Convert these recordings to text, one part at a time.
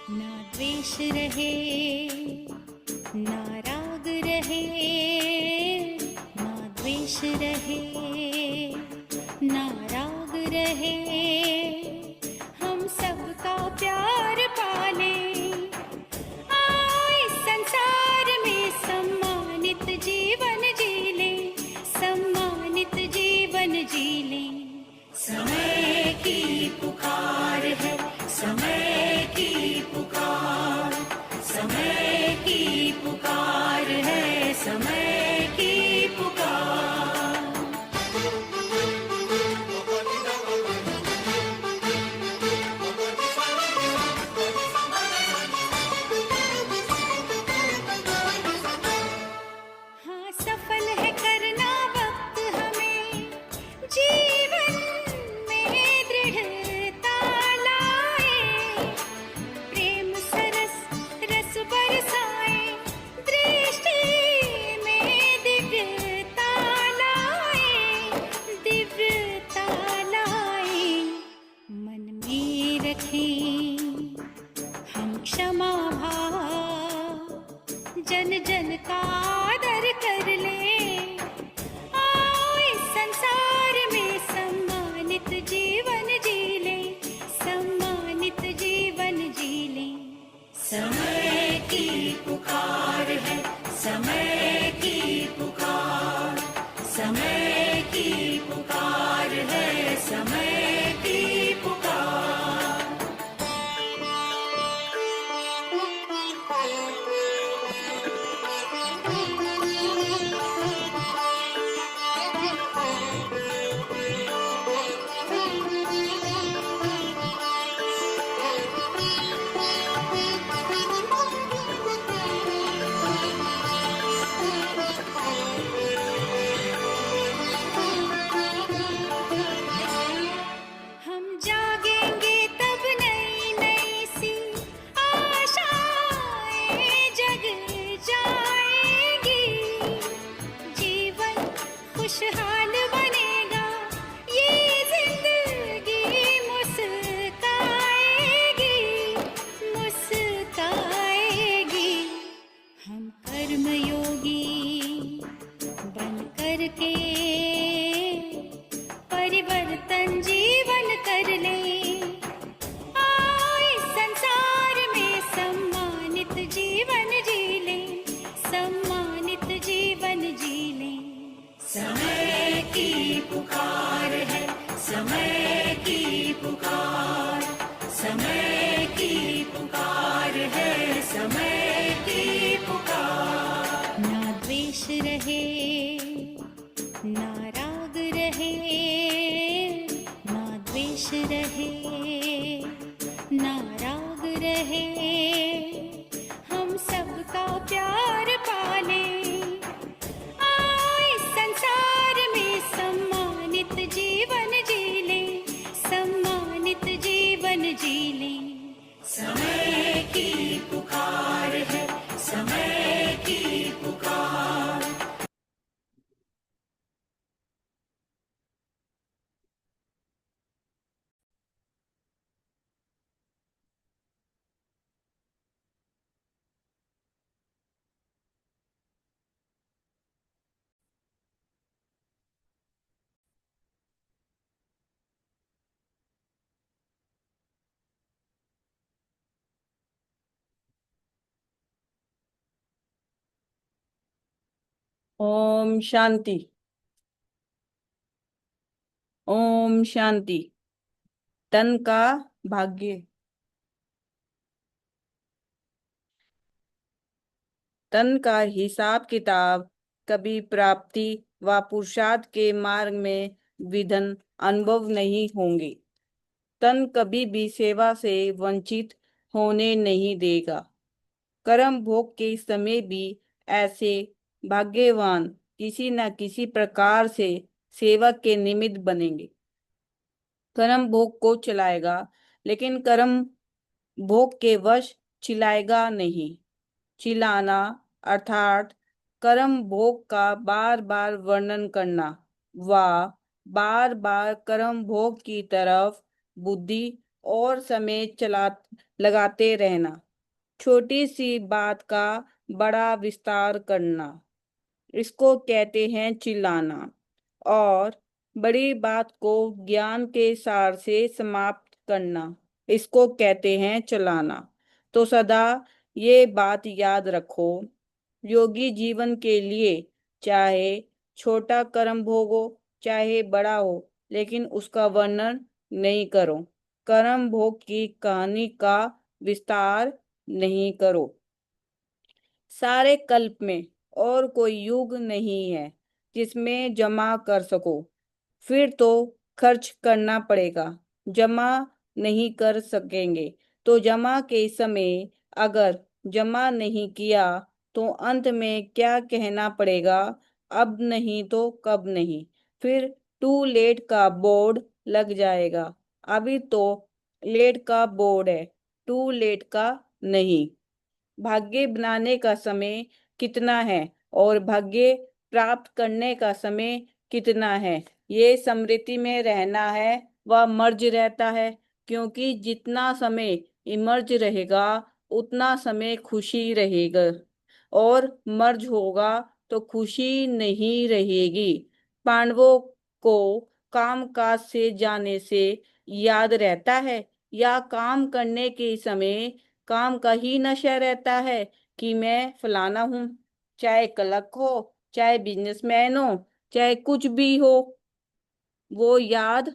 ना द्वेष रहे ना राग रहे, ना द्वेष रहे ना राग रहे, हम सबका प्यार पाले। आए संसार में सम्मानित जीवन जीले, सम्मानित जीवन जीले। समय की पुकार है, समय की पुकार, समय की पुकार है, समय की पुकार। हाँ, सफल है करना वक्त हमें, जीवन में दृढ़ता लाए, प्रेम सरस रस बरसाए, दृष्टि में दिव्यता लाए, दिव्यता लाए। मन में रखें हम क्षमा भाव, जन जन का आदर कर ले। आओ इस संसार में सम्मानित जीवन जीले, सम्मानित जीवन जीले। समय की पुकार है, समय की पुकार, समय की पुकार है, समय की पुकार। हम जागेंगे तब नई नई सी आशाएं जग जाएंगी, जीवन खुशहाल बनेगा, ये जिंदगी मुस्काएगी, मुस्काएगी। हम कर्मयोगी बन करके परिवर्तन जीवन कर ले। आए संसार में सम्मानित जीवन जीले, सम्मानित जीवन जीले। समय की पुकार है, समय की पुकार, समय की पुकार है, समय की पुकार। ना द्वेष रहे ना राग रहे, ना द्वेष रहे ना राग रहे, हम सबका प्यार पाले। आए संसार में सम्मानित जीवन जीले, सम्मानित जीवन जीले। समय की पुकार है, समय की पुकार। ओम शांति। ओम शांति। तन का भाग्य। तन का हिसाब किताब कभी प्राप्ति व पुरुषार्थ के मार्ग में विघ्न अनुभव नहीं होंगे। तन कभी भी सेवा से वंचित होने नहीं देगा। कर्म भोग के समय भी ऐसे भाग्यवान किसी न किसी प्रकार से सेवा के निमित्त बनेंगे। कर्म भोग को चलाएगा, लेकिन कर्म भोग के वश चिल्लाएगा नहीं। चिल्लाना अर्थात कर्म भोग का बार बार वर्णन करना व बार बार कर्म भोग की तरफ बुद्धि और समय चला लगाते रहना, छोटी सी बात का बड़ा विस्तार करना, इसको कहते हैं चिल्लाना। और बड़ी बात को ज्ञान के सार से समाप्त करना, इसको कहते हैं चलाना। तो सदा ये बात याद रखो, योगी जीवन के लिए चाहे छोटा कर्म भोग हो चाहे बड़ा हो, लेकिन उसका वर्णन नहीं करो। कर्म भोग की कहानी का विस्तार नहीं करो। सारे कल्प में और कोई युग नहीं है जिसमें जमा कर सको। फिर तो खर्च करना पड़ेगा। जमा नहीं कर सकेंगे तो जमा के समय अगर जमा नहीं किया तो अंत में क्या कहना पड़ेगा, अब नहीं तो कब नहीं। फिर टू लेट का बोर्ड लग जाएगा। अभी तो लेट का बोर्ड है, टू लेट का नहीं। भाग्य बनाने का समय कितना है और भाग्य प्राप्त करने का समय कितना है, ये स्मृति में रहना है वह मर्ज रहता है। क्योंकि जितना समय इमर्ज रहेगा उतना समय खुशी रहेगा, और मर्ज होगा तो खुशी नहीं रहेगी। पांडवों को काम काज से जाने से याद रहता है या काम करने के समय काम का ही नशा रहता है कि मैं फलाना हूं। चाहे क्लर्क हो, चाहे बिजनेसमैन हो, चाहे कुछ भी हो, वो याद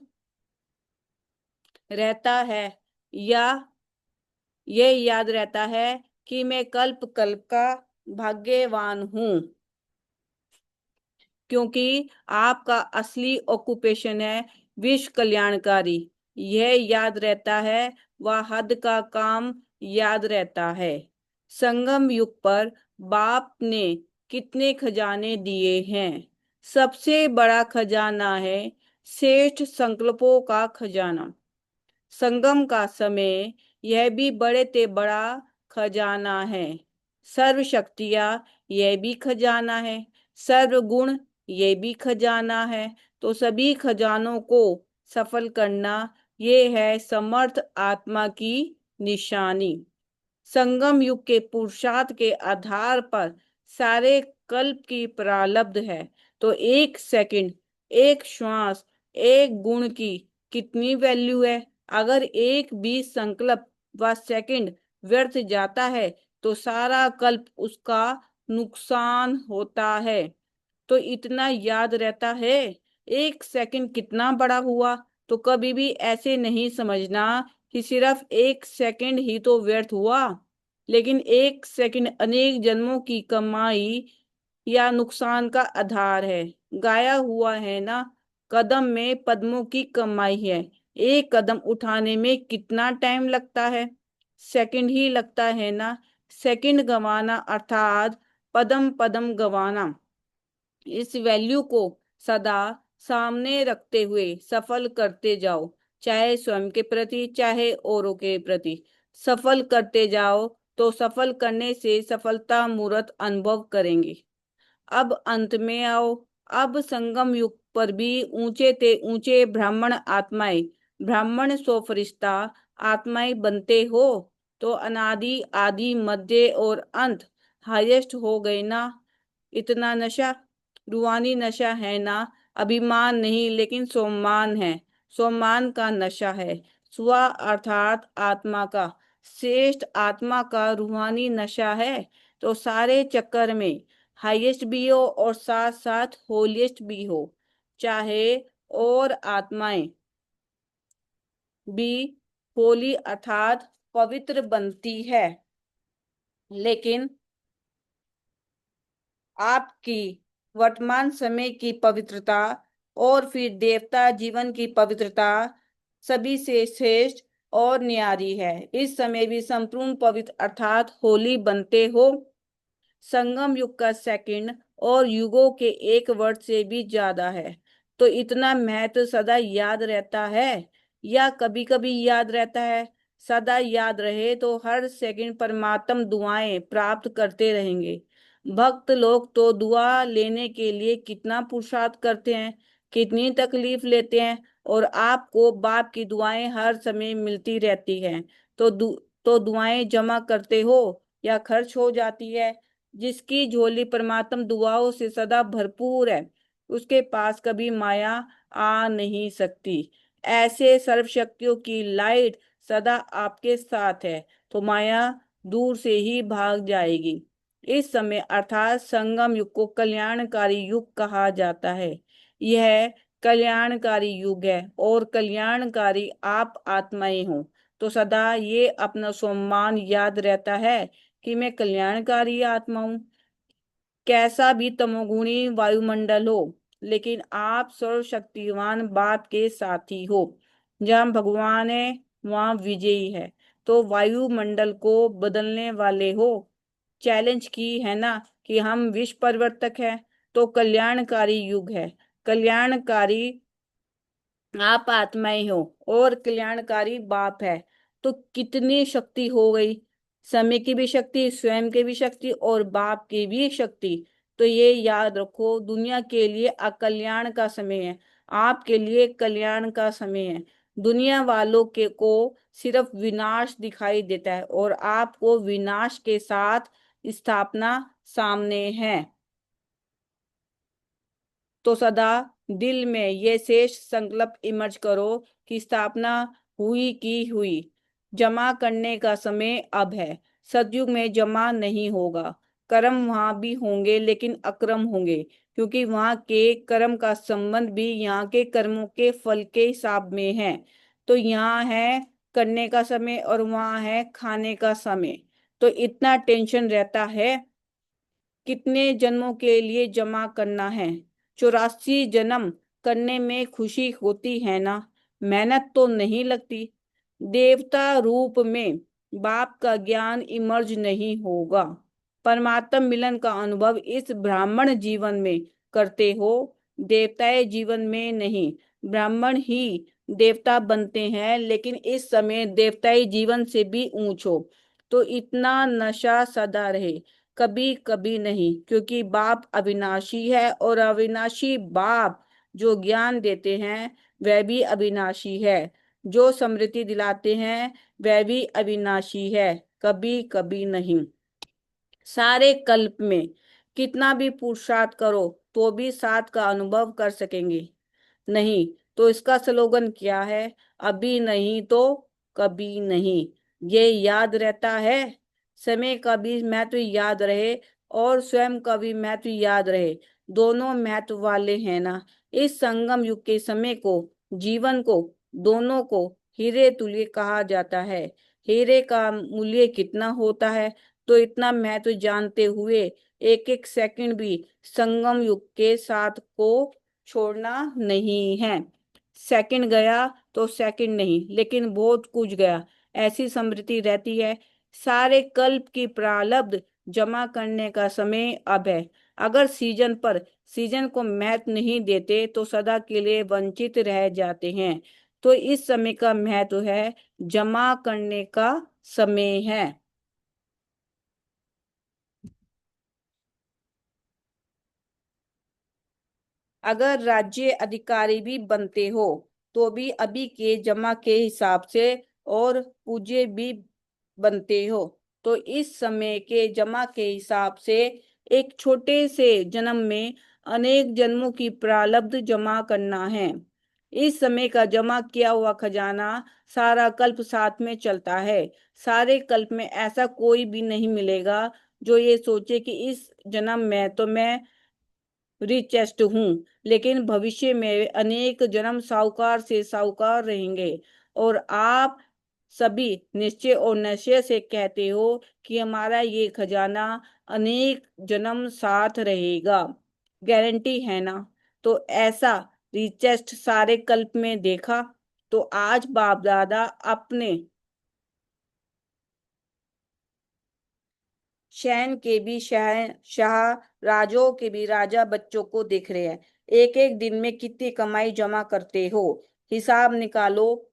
रहता है या ये याद रहता है कि मैं कल्प कल्प का भाग्यवान हूं। क्योंकि आपका असली ऑक्यूपेशन है विश्व कल्याणकारी, यह याद रहता है। वह हद का काम याद रहता है। संगम युग पर बाप ने कितने खजाने दिए हैं। सबसे बड़ा खजाना है श्रेष्ठ संकल्पों का खजाना। संगम का समय यह भी बड़े ते बड़ा खजाना है। सर्व शक्तियाँ यह भी खजाना है। सर्व गुण ये भी खजाना है। तो सभी खजानों को सफल करना ये है समर्थ आत्मा की निशानी। संगम युग के पुरुषार्थ के आधार पर सारे कल्प की प्रारब्ध है। तो एक सेकंड, एक श्वास, एक गुण की कितनी वैल्यू है। अगर एक भी संकल्प व सेकंड व्यर्थ जाता है तो सारा कल्प उसका नुकसान होता है। तो इतना याद रहता है, एक सेकंड कितना बड़ा हुआ। तो कभी भी ऐसे नहीं समझना कि सिर्फ एक सेकंड ही तो व्यर्थ हुआ, लेकिन एक सेकंड अनेक जन्मों की कमाई या नुकसान का आधार है। गाया हुआ है ना, कदम में पद्मों की कमाई है। एक कदम उठाने में कितना टाइम लगता है, सेकंड ही लगता है ना। सेकंड गंवाना अर्थात पदम पदम गंवाना। इस वैल्यू को सदा सामने रखते हुए सफल करते जाओ, चाहे स्वयं के प्रति चाहे औरों के प्रति। सफल करते जाओ तो सफल करने से सफलता मूर्त अनुभव करेंगे। अब अंत में आओ। अब संगम युग पर भी ऊंचे ते ऊंचे ब्राह्मण आत्माएं, ब्राह्मण सो फरिश्ता आत्माएं बनते हो तो अनादि आदि मध्य और अंत हाईएस्ट हो गए ना। इतना नशा रूहानी नशा है ना। अभिमान नहीं लेकिन सम्मान है, सम्मान का नशा है। स्व अर्थात आत्मा का, श्रेष्ठ आत्मा का रूहानी नशा है। तो सारे चक्कर में हाईएस्ट भी हो और साथ साथ होलीस्ट भी हो, चाहे और आत्माएं भी होली अर्थात पवित्र बनती है। लेकिन आपकी वर्तमान समय की पवित्रता और फिर देवता जीवन की पवित्रता सभी से श्रेष्ठ और न्यारी है। इस समय भी संपूर्ण पवित्र अर्थात होली बनते हो। संगम युग का सेकंड और युगों के एक वर्ष से भी ज्यादा है। तो इतना महत्व सदा याद रहता है या कभी कभी याद रहता है। सदा याद रहे तो हर सेकंड परमात्म दुआएं प्राप्त करते रहेंगे। भक्त लोग तो दुआ लेने के लिए कितना पुरुषार्थ करते हैं, कितनी तकलीफ लेते हैं और आपको बाप की दुआएं हर समय मिलती रहती हैं। तो दुआएं जमा करते हो या खर्च हो जाती है? जिसकी झोली परमात्म दुआओं से सदा भरपूर है, उसके पास कभी माया आ नहीं सकती। ऐसे सर्वशक्तियों की लाइट सदा आपके साथ है, तो माया दूर से ही भाग जाएगी। इस समय अर्थात संगम युग को कल्याणकारी युग कहा जाता है। यह कल्याणकारी युग है और कल्याणकारी आप आत्माएं हो। तो सदा ये अपना सम्मान याद रहता है कि मैं कल्याणकारी आत्मा हूं। कैसा भी तमोगुणी वायुमंडल हो, लेकिन आप सर्वशक्तिवान बाप के साथी हो। जहाँ भगवान है वहां विजयी है। तो वायुमंडल को बदलने वाले हो, चैलेंज की है ना कि हम विश्व परिवर्तक है। तो कल्याणकारी युग है, कल्याणकारी आप आत्माएं हो और कल्याणकारी बाप है। तो कितनी शक्ति हो गई, समय की भी शक्ति, स्वयं की भी शक्ति और बाप की भी शक्ति। तो ये याद रखो, दुनिया के लिए अकल्याण का समय है, आपके लिए कल्याण का समय है। दुनिया वालों के को सिर्फ विनाश दिखाई देता है और आपको विनाश के साथ स्थापना सामने है। तो सदा दिल में ये शेष संकल्प इमर्ज करो कि स्थापना हुई की हुई। जमा करने का समय अब है। सतयुग में जमा नहीं होगा। कर्म वहां भी होंगे लेकिन अक्रम होंगे, क्योंकि वहां के कर्म का संबंध भी यहाँ के कर्मों के फल के हिसाब में है। तो यहाँ है करने का समय और वहां है खाने का समय। तो इतना टेंशन रहता है, कितने जन्मों के लिए जमा करना है? 84 जन्म करने में खुशी होती है ना, मेहनत तो नहीं लगती। देवता रूप में बाप का ज्ञान इमर्ज नहीं होगा। परमात्म मिलन का अनुभव इस ब्राह्मण जीवन में करते हो, देवताए जीवन में नहीं। ब्राह्मण ही देवता बनते हैं, लेकिन इस समय देवताई जीवन से भी ऊंच हो। तो इतना नशा सदा रहे, कभी कभी नहीं, क्योंकि बाप अविनाशी है और अविनाशी बाप जो ज्ञान देते हैं वह भी अविनाशी है। जो समृद्धि दिलाते हैं वह भी अविनाशी है, कभी कभी नहीं। सारे कल्प में कितना भी पुरुषार्थ करो तो भी साथ का अनुभव कर सकेंगे नहीं। तो इसका स्लोगन क्या है? अभी नहीं तो कभी नहीं। ये याद रहता है, समय का भी महत्व याद रहे और स्वयं का भी महत्व याद रहे। दोनों महत्व वाले हैं ना। इस संगम युग के समय को, जीवन को, दोनों को हीरे तुल्य कहा जाता है। हीरे का मूल्य कितना होता है? तो इतना महत्व जानते हुए एक एक सेकंड भी संगम युग के साथ को छोड़ना नहीं है। सेकंड गया तो सेकंड नहीं, लेकिन बहुत कुछ गया, ऐसी स्मृति रहती है। सारे कल्प की प्रारब्ध जमा करने का समय अब है। अगर सीजन पर सीजन को महत्व नहीं देते तो सदा के लिए वंचित रह जाते हैं। तो इस समय का महत्व है, जमा करने का समय है। अगर राज्य अधिकारी भी बनते हो तो भी अभी के जमा के हिसाब से और पूज्य भी बनते हो तो इस समय के जमा के हिसाब से एक छोटे से जन्म में अनेक जन्मों की प्रारब्ध जमा करना है। इस समय का जमा किया हुआ खजाना सारा कल्प साथ में चलता है। सारे कल्प में ऐसा कोई भी नहीं मिलेगा जो ये सोचे कि इस जन्म में तो मैं रिचेस्ट हूँ, लेकिन भविष्य में अनेक जन्म साहूकार से साहूकार रहेंगे। और आप सभी निश्चय और निश्चय से कहते हो कि हमारा ये खजाना अनेक जन्म साथ रहेगा, गारंटी है ना? तो ऐसा रिचेस्ट सारे कल्प में देखा। तो आज बाप दादा अपने शहन के भी शाह, राजों के भी राजा बच्चों को देख रहे हैं। एक एक दिन में कितनी कमाई जमा करते हो, हिसाब निकालो।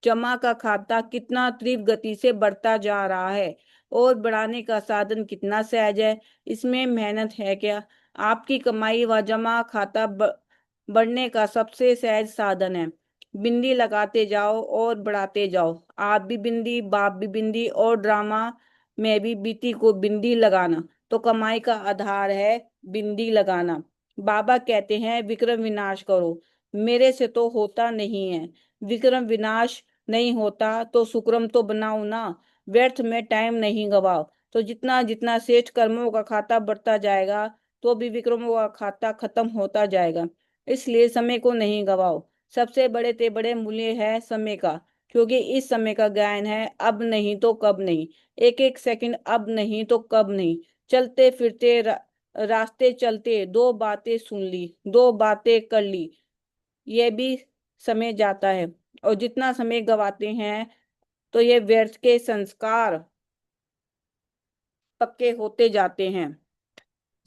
जमा का खाता कितना तीव्र गति से बढ़ता जा रहा है और बढ़ाने का साधन कितना सहज है। इसमें मेहनत है क्या? आपकी कमाई व जमा खाता बढ़ने का सबसे सहज साधन है। बिंदी लगाते जाओ और बढ़ाते जाओ। आप भी बिंदी, बाप भी बिंदी, और ड्रामा में भी बीती को बिंदी लगाना। तो कमाई का आधार है बिंदी लगाना। बाबा कहते हैं विक्रम विनाश करो। मेरे से तो होता नहीं है। विक्रम विनाश नहीं होता तो सुक्रम तो बनाओ ना। व्यर्थ में टाइम नहीं गवाओ। तो जितना जितना श्रेष्ठ कर्मों का खाता बढ़ता जाएगा, तो भी विक्रमों का खाता खत्म होता जाएगा। इसलिए समय को नहीं गवाओ। सबसे बड़े ते बड़े मूल्य है समय का, क्योंकि इस समय का ज्ञान है अब नहीं तो कब नहीं। एक एक सेकंड अब नहीं तो कब नहीं। चलते फिरते रास्ते चलते दो बातें सुन ली, दो बातें कर ली, ये भी समय जाता है। और जितना समय गवाते हैं, तो ये व्यर्थ के संस्कार पक्के होते जाते हैं।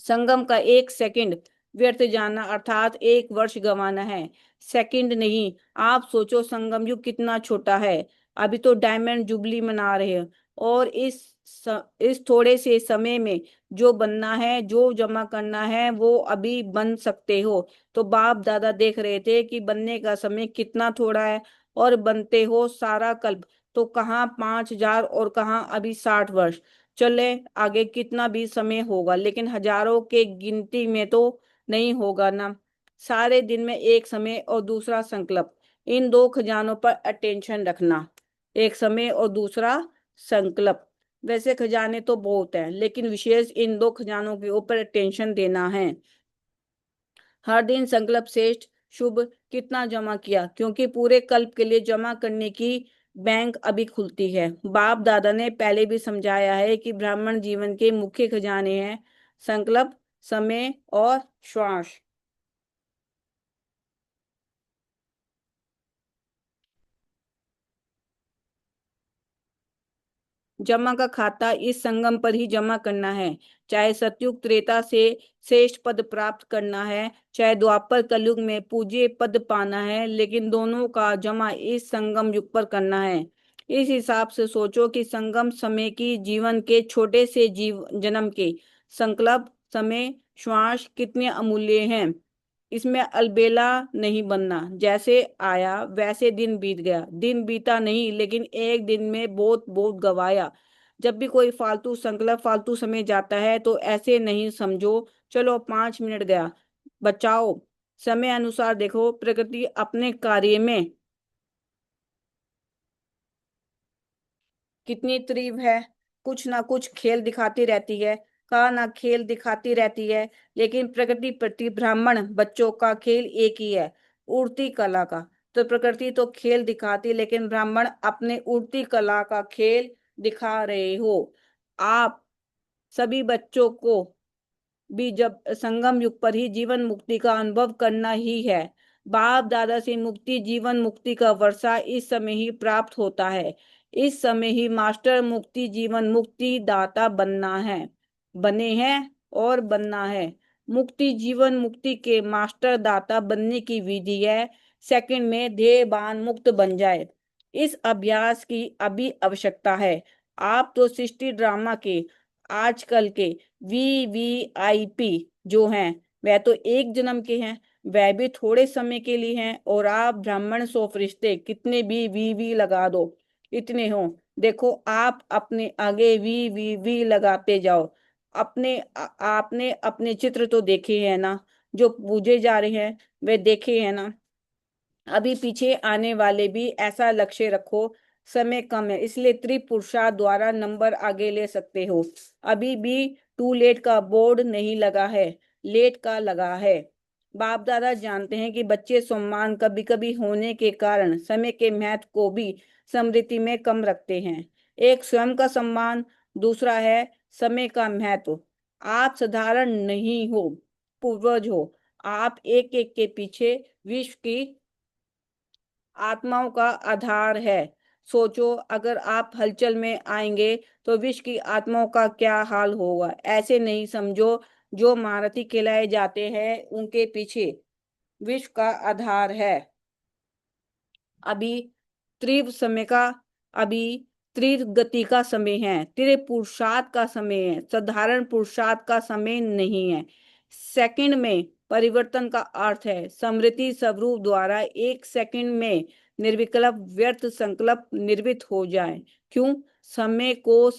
संगम का एक सेकंड व्यर्थ जाना अर्थात एक वर्ष गंवाना है, सेकंड नहीं। आप सोचो संगम युग कितना छोटा है। अभी तो डायमंड जुबली मना रहे हैं, और इस थोड़े से समय में जो बनना है, जो जमा करना है, वो अभी बन सकते हो। तो बाप दादा देख रहे थे कि बनने का समय कितना थोड़ा है, और बनते हो सारा कल्प। तो कहाँ 5,000 और कहाँ अभी 60 वर्ष। चले आगे कितना भी समय होगा, लेकिन हजारों के गिनती में तो नहीं होगा ना। सारे दिन में एक समय और दूसरा संकल्प, इन दो खजानों पर अटेंशन रखना। एक समय और दूसरा संकल्प। वैसे खजाने तो बहुत है, लेकिन विशेष इन दो खजानों के ऊपर अटेंशन देना है। हर दिन संकल्प श्रेष्ठ शुभ कितना जमा किया, क्योंकि पूरे कल्प के लिए जमा करने की बैंक अभी खुलती है। बाप दादा ने पहले भी समझाया है कि ब्राह्मण जीवन के मुख्य खजाने हैं संकल्प, समय और श्वास। जमा का खाता इस संगम पर ही जमा करना है। चाहे सतयुग त्रेता से श्रेष्ठ पद प्राप्त करना है, चाहे द्वापर कलयुग में पूज्य पद पाना है, लेकिन दोनों का जमा इस संगम युग पर करना है। इस हिसाब से सोचो कि संगम समय की जीवन के छोटे से जन्म के संकल्प, समय, श्वास कितने अमूल्य हैं। इसमें अलबेला नहीं बनना। जैसे आया वैसे दिन बीत गया, दिन बीता नहीं, लेकिन एक दिन में बहुत बहुत गवाया। जब भी कोई फालतू संकल्प, फालतू समय जाता है, तो ऐसे नहीं समझो चलो 5 मिनट गया। बचाओ, समय अनुसार देखो। प्रकृति अपने कार्य में कितनी तीव्र है, कुछ ना कुछ खेल दिखाती रहती है। कहा ना खेल दिखाती रहती है, लेकिन प्रकृति प्रति ब्राह्मण बच्चों का खेल एक ही है, उड़ती कला का। तो प्रकृति तो खेल दिखाती, लेकिन ब्राह्मण अपने उड़ती कला का खेल दिखा रहे हो। आप सभी बच्चों को भी जब संगम युग पर ही जीवन मुक्ति का अनुभव करना ही है। बाप दादा से मुक्ति, जीवन मुक्ति का वर्षा इस समय ही प्राप्त होता है। इस समय ही मास्टर मुक्ति, जीवन मुक्ति दाता बनना है, बने हैं और बनना है। मुक्ति जीवन मुक्ति के मास्टर दाता बनने की विधि है सेकंड में ध्येयवान मुक्त बन जाए। इस अभ्यास की अभी आवश्यकता है। आप तो सृष्टि ड्रामा के आजकल के VVIP जो हैं, वह तो एक जन्म के हैं, वह भी थोड़े समय के लिए हैं। और आप ब्राह्मण सौ फरिश्ते कितने भी वी लगा दो, इतने हो। देखो आप अपने आगे वी लगाते जाओ। आपने अपने चित्र तो देखे हैं ना, जो पूजे जा रहे हैं वे देखे हैं ना। अभी पीछे आने वाले भी ऐसा लक्ष्य रखो। समय कम है, इसलिए त्रिपुरुषार्थ द्वारा नंबर आगे ले सकते हो। अभी भी टू लेट का बोर्ड नहीं लगा है, लेट का लगा है। बाप दादा जानते हैं कि बच्चे सम्मान कभी कभी होने के कारण समय के महत्व को भी स्मृति में कम रखते हैं। एक स्वयं का सम्मान, दूसरा है समय का महत्व। आप साधारण नहीं हो, पूर्वज हो। आप एक एक के पीछे विश्व की आत्माओं का आधार है। सोचो अगर आप हलचल में आएंगे, तो विश्व की आत्माओं का क्या हाल होगा। ऐसे नहीं समझो, जो महारथी कहलाए जाते हैं उनके पीछे विश्व का आधार है। अभी तीव्र समय का, अभी तीव्र गति का समय है, तीव्र पुरुषार्थ का समय है, साधारण पुरुषार्थ का समय नहीं है। सेकंड में परिवर्तन का अर्थ है स्मृति स्वरूप द्वारा एक सेकंड में निर्विकल्प व्यर्थ संकल्प निर्मित हो जाए। क्यों? समय को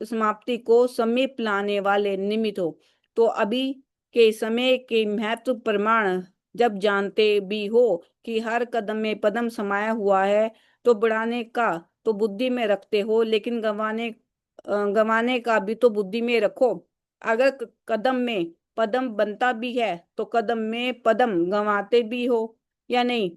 समाप्ति को समीप लाने वाले निमित्त हो। तो अभी के समय के महत्व प्रमाण जब जानते भी हो कि हर कदम में पदम समाया हुआ है, तो बढ़ाने का तो बुद्धि में रखते हो, लेकिन गंवाने का भी तो बुद्धि में रखो। अगर कदम में पदम बनता भी है तो कदम में पदम गंवाते भी हो या नहीं।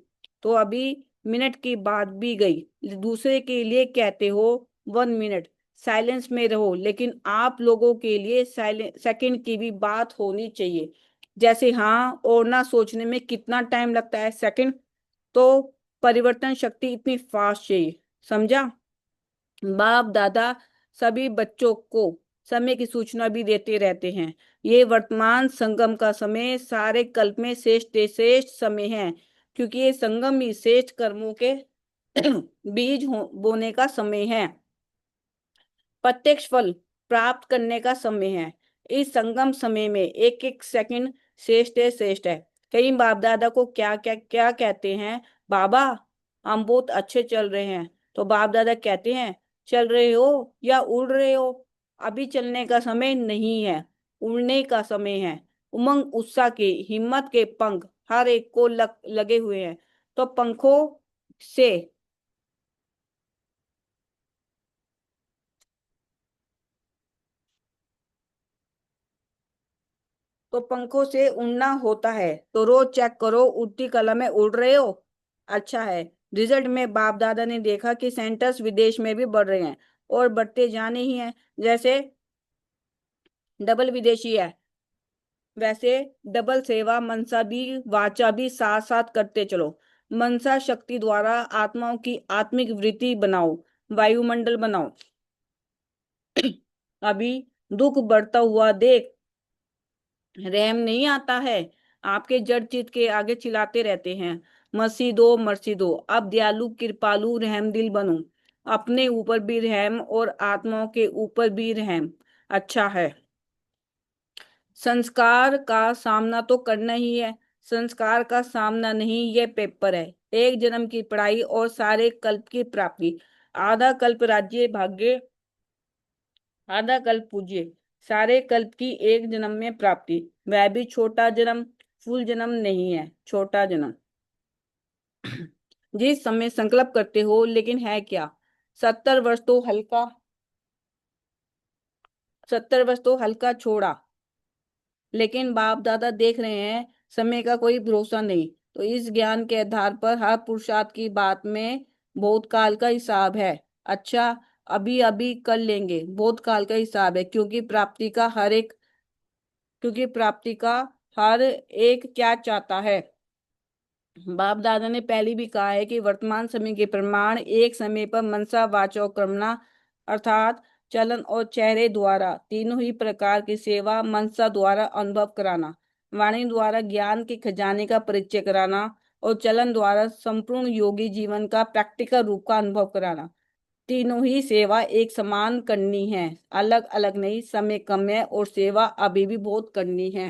तो अभी मिनट की बात भी गई, दूसरे के लिए कहते हो 1 मिनट साइलेंस में रहो, लेकिन आप लोगों के लिए साइलेंस सेकंड की भी बात होनी चाहिए। जैसे हाँ और ना सोचने में कितना टाइम लगता है, सेकंड। तो परिवर्तन शक्ति इतनी फास्ट चाहिए, समझा? बाप दादा सभी बच्चों को समय की सूचना भी देते रहते हैं। ये वर्तमान संगम का समय सारे कल्प में श्रेष्ठ श्रेष्ठ समय है, क्योंकि ये संगम ही श्रेष्ठ कर्मों के बीज बोने का समय है, प्रत्यक्ष फल प्राप्त करने का समय है। इस संगम समय में एक एक सेकंड श्रेष्ठ है, श्रेष्ठ है। कई बाप दादा को क्या क्या क्या कहते हैं, बाबा हम बहुत अच्छे चल रहे हैं। तो बाप दादा कहते हैं, चल रहे हो या उड़ रहे हो? अभी चलने का समय नहीं है, उड़ने का समय है। उमंग उत्साह के हिम्मत के पंख हर एक को लगे हुए हैं। तो से पंखों से उड़ना होता है, तो रोज चेक करो उड़ती कला में उड़ रहे हो। अच्छा है। रिजल्ट में बाप दादा ने देखा कि सेंटर्स विदेश में भी बढ़ रहे हैं और बढ़ते जाने ही हैं। जैसे डबल विदेशी है, वैसे डबल सेवा मनसा भी वाचा भी साथ साथ करते चलो। मनसा शक्ति द्वारा आत्माओं की आत्मिक वृत्ति बनाओ, वायुमंडल बनाओ। अभी दुख बढ़ता हुआ देख रहम नहीं आता है, आपके जड़ चित के आगे चिल्लाते रहते हैं, मर्सी दो। अब दयालु कृपालु रहम दिल बनो, अपने ऊपर भी रहम और आत्माओं के ऊपर भी रहम। अच्छा है। संस्कार का सामना तो करना ही है, संस्कार का सामना नहीं, ये पेपर है। एक जन्म की पढ़ाई और सारे कल्प की प्राप्ति। आधा कल्प राज्य भाग्य, आधा कल्प पूज्य, सारे कल्प की एक जन्म में प्राप्ति। वह भी छोटा जन्म, फुल जन्म नहीं है, छोटा जन्म। जिस समय संकल्प करते हो, लेकिन है क्या? 70 वर्ष तो हल्का, 70 वर्ष तो हल्का छोड़ा, लेकिन बाप दादा देख रहे हैं समय का कोई भरोसा नहीं। तो इस ज्ञान के आधार पर हर पुरुषार्थ की बात में भूतकाल का हिसाब है। अच्छा, अभी अभी कर लेंगे, भूतकाल का हिसाब है, क्योंकि प्राप्ति का हर एक क्या चाहता है। बाप दादा ने पहले भी कहा है कि वर्तमान समय के प्रमाण एक समय पर मनसा वाचा और कर्मणा अर्थात चलन और चेहरे द्वारा तीनों ही प्रकार की सेवा, मनसा द्वारा अनुभव कराना, वाणी द्वारा ज्ञान के खजाने का परिचय कराना और चलन द्वारा संपूर्ण योगी जीवन का प्रैक्टिकल रूप का अनुभव कराना। तीनों ही सेवा एक समान करनी है, अलग अलग नहीं। समय कम है और सेवा अभी भी बहुत करनी है।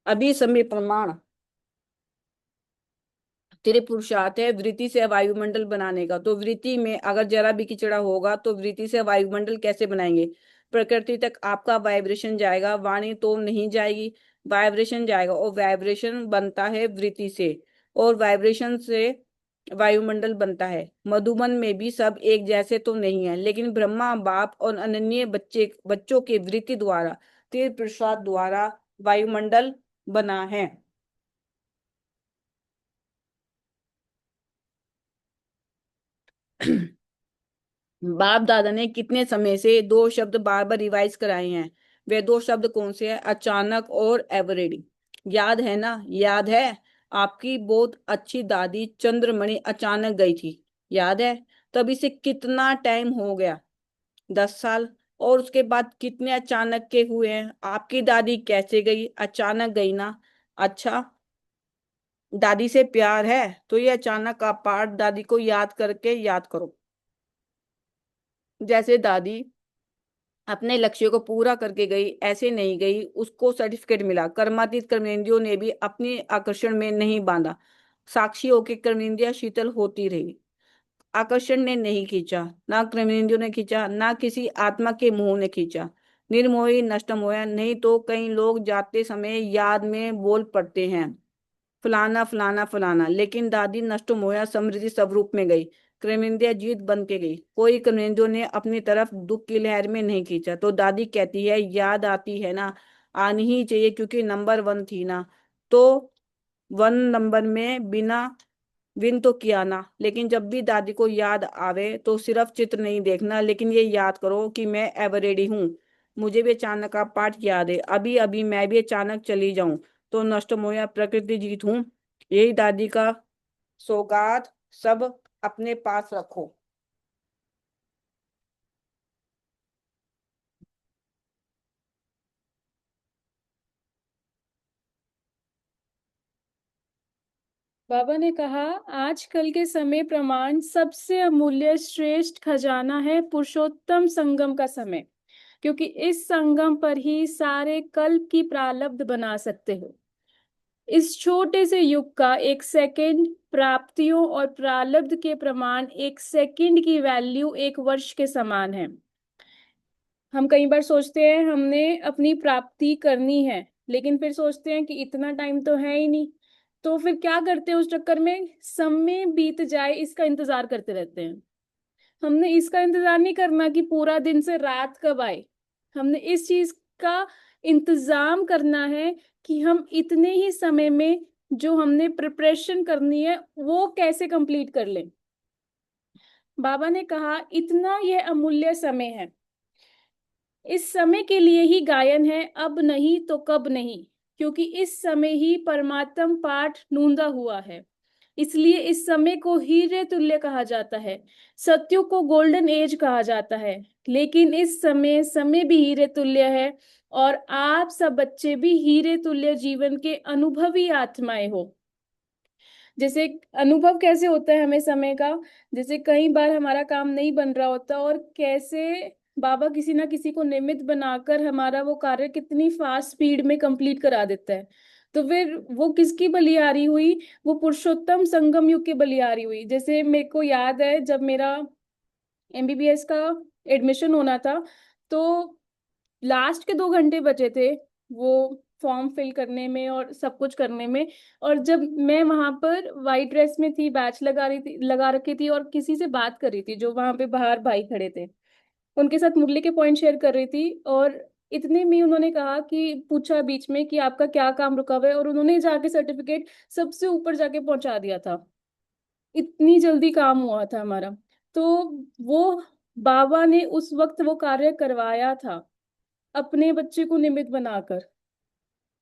अभी समय प्रमाण तेरे पुरुषार्थ है वृत्ति से वायुमंडल बनाने का। तो वृत्ति में अगर जरा भी किचड़ा होगा तो वृत्ति से वायुमंडल कैसे बनाएंगे? प्रकृति तक आपका वाइब्रेशन जाएगा, वाणी तो नहीं जाएगी, वाइब्रेशन जाएगा, और वाइब्रेशन बनता है वृत्ति से, और वाइब्रेशन से वायुमंडल बनता है। मधुबन में भी सब एक जैसे तो नहीं है, लेकिन ब्रह्मा बाप और अनन्य बच्चों के वृत्ति द्वारा, तीर प्रसाद द्वारा वायुमंडल बना है। बाप दादा ने कितने समय से दो शब्द बार बार रिवाइज कराए हैं। वे दो शब्द कौन से हैं? अचानक और एवरेडी। याद है ना? याद है? आपकी बहुत अच्छी दादी चंद्रमणि अचानक गई थी, याद है? तभी से कितना टाइम हो गया? 10 साल। और उसके बाद कितने अचानक के हुए हैं? आपकी दादी कैसे गई? अचानक गई ना। अच्छा, दादी से प्यार है तो ये अचानक का पार्ट दादी को याद करके याद करो। जैसे दादी अपने लक्ष्य को पूरा करके गई, ऐसे नहीं गई, उसको सर्टिफिकेट मिला। कर्मातीत कर्मेंद्रियों ने भी अपने आकर्षण में नहीं बांधा, साक्षी होकर कर्मेंद्रियां शीतल होती रही। आकर्षण ने नहीं खींचा, ना कर्मेंद्रियों ने खींचा, ना किसी आत्मा के मुंह ने खींचा। निर्मोही नष्ट मोया, नहीं तो कई लोग जाते समय याद में बोल पड़ते हैं, फलाना फलाना फलाना, लेकिन दादी नष्ट मोया समृद्धि स्वरूप में गई। कर्मेंद्रिया जीत बन के गई, कोई कर्मेंद्रियों ने अपनी तरफ दुख की लहर में नहीं खींचा। तो दादी कहती है, याद आती है ना, आनी ही चाहिए, क्योंकि नंबर वन थी ना। तो वन नंबर में बिना विन तो किया ना, लेकिन जब भी दादी को याद आवे तो सिर्फ चित्र नहीं देखना, लेकिन ये याद करो कि मैं एवर रेडी हूँ। मुझे भी अचानक का पाठ याद है, अभी अभी मैं भी अचानक चली जाऊं तो नष्ट मोया प्रकृति जीत हूँ। यही दादी का सौगात, सब अपने पास रखो। बाबा ने कहा, आजकल के समय प्रमाण सबसे अमूल्य श्रेष्ठ खजाना है पुरुषोत्तम संगम का समय, क्योंकि इस संगम पर ही सारे कल्प की प्रारब्ध बना सकते हो। इस छोटे से युग का एक सेकंड प्राप्तियों और प्रारब्ध के प्रमाण, एक सेकंड की वैल्यू एक वर्ष के समान है। हम कई बार सोचते हैं हमने अपनी प्राप्ति करनी है, लेकिन फिर सोचते हैं कि इतना टाइम तो है ही नहीं, तो फिर क्या करते हैं, उस चक्कर में समय बीत जाए इसका इंतजार करते रहते हैं। हमने इसका इंतजार नहीं करना कि पूरा दिन से रात कब आए, हमने इस चीज का इंतजाम करना है कि हम इतने ही समय में जो हमने प्रिपरेशन करनी है वो कैसे कंप्लीट कर लें। बाबा ने कहा, इतना यह अमूल्य समय है, इस समय के लिए ही गायन है, अब नहीं तो कब नहीं, क्योंकि इस समय ही परमात्म पाठ नूंदा हुआ है। इसलिए इस समय को हीरे तुल्य कहा जाता है, सत्युग को गोल्डन एज कहा जाता है। लेकिन इस समय समय भी हीरे तुल्य है, और आप सब बच्चे भी हीरे तुल्य जीवन के अनुभवी आत्माएं हो। जैसे अनुभव कैसे होता है हमें समय का, जैसे कई बार हमारा काम नहीं बन रहा होता और कैसे बाबा किसी ना किसी को निमित्त बनाकर हमारा वो कार्य कितनी फास्ट स्पीड में कंप्लीट करा देता है। तो फिर वो किसकी बलिहारी हुई, वो पुरुषोत्तम संगम युग की बलिहारी हुई। जैसे मेरे को याद है जब मेरा एमबीबीएस का एडमिशन होना था, तो लास्ट के 2 घंटे बचे थे वो फॉर्म फिल करने में और सब कुछ करने में। और जब मैं वहां पर वाइट ड्रेस में थी, बैच लगा रखी थी, और किसी से बात कर रही थी, जो वहां पे बाहर भाई खड़े थे, उनके साथ मुरली के पॉइंट शेयर कर रही थी। और इतने में उन्होंने कहा कि पूछा बीच में कि आपका क्या काम रुका हुआ है, और उन्होंने जाके सर्टिफिकेट सबसे ऊपर जाके पहुंचा दिया था। इतनी जल्दी काम हुआ था हमारा। तो वो बाबा ने उस वक्त वो कार्य करवाया था अपने बच्चे को निमित्त बनाकर।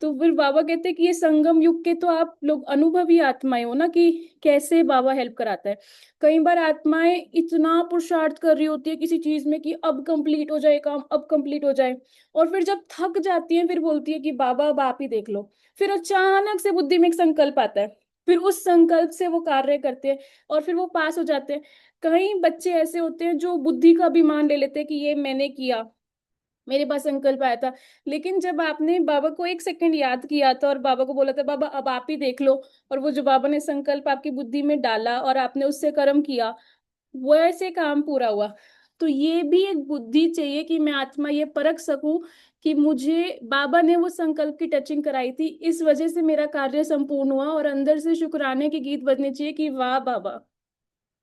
तो फिर बाबा कहते हैं कि ये संगम युग के तो आप लोग अनुभवी आत्माएं हो ना, कि कैसे बाबा हेल्प कराता है। कई बार आत्माएं इतना पुरुषार्थ कर रही होती है किसी चीज में कि अब कंप्लीट हो जाए काम, अब कंप्लीट हो जाए, और फिर जब थक जाती है फिर बोलती है कि बाबा अब आप ही देख लो। फिर अचानक से बुद्धि में एक संकल्प आता है, फिर उस संकल्प से वो कार्य करते हैं और फिर वो पास हो जाते हैं। कई बच्चे ऐसे होते हैं जो बुद्धि का अभिमान ले लेते हैं कि ये मैंने किया, मेरे पास संकल्प आया था। लेकिन जब आपने बाबा को 1 सेकंड याद किया था और बाबा को बोला था बाबा अब आप ही देख लो, और वो जो बाबा ने संकल्प आपकी बुद्धि में डाला और आपने उससे कर्म किया, वो ऐसे काम पूरा हुआ। तो ये भी एक बुद्धि चाहिए कि मैं आत्मा ये परख सकूं कि मुझे बाबा ने वो संकल्प की टचिंग कराई थी, इस वजह से मेरा कार्य संपूर्ण हुआ, और अंदर से शुक्राने के गीत बजने चाहिए कि वाह बाबा,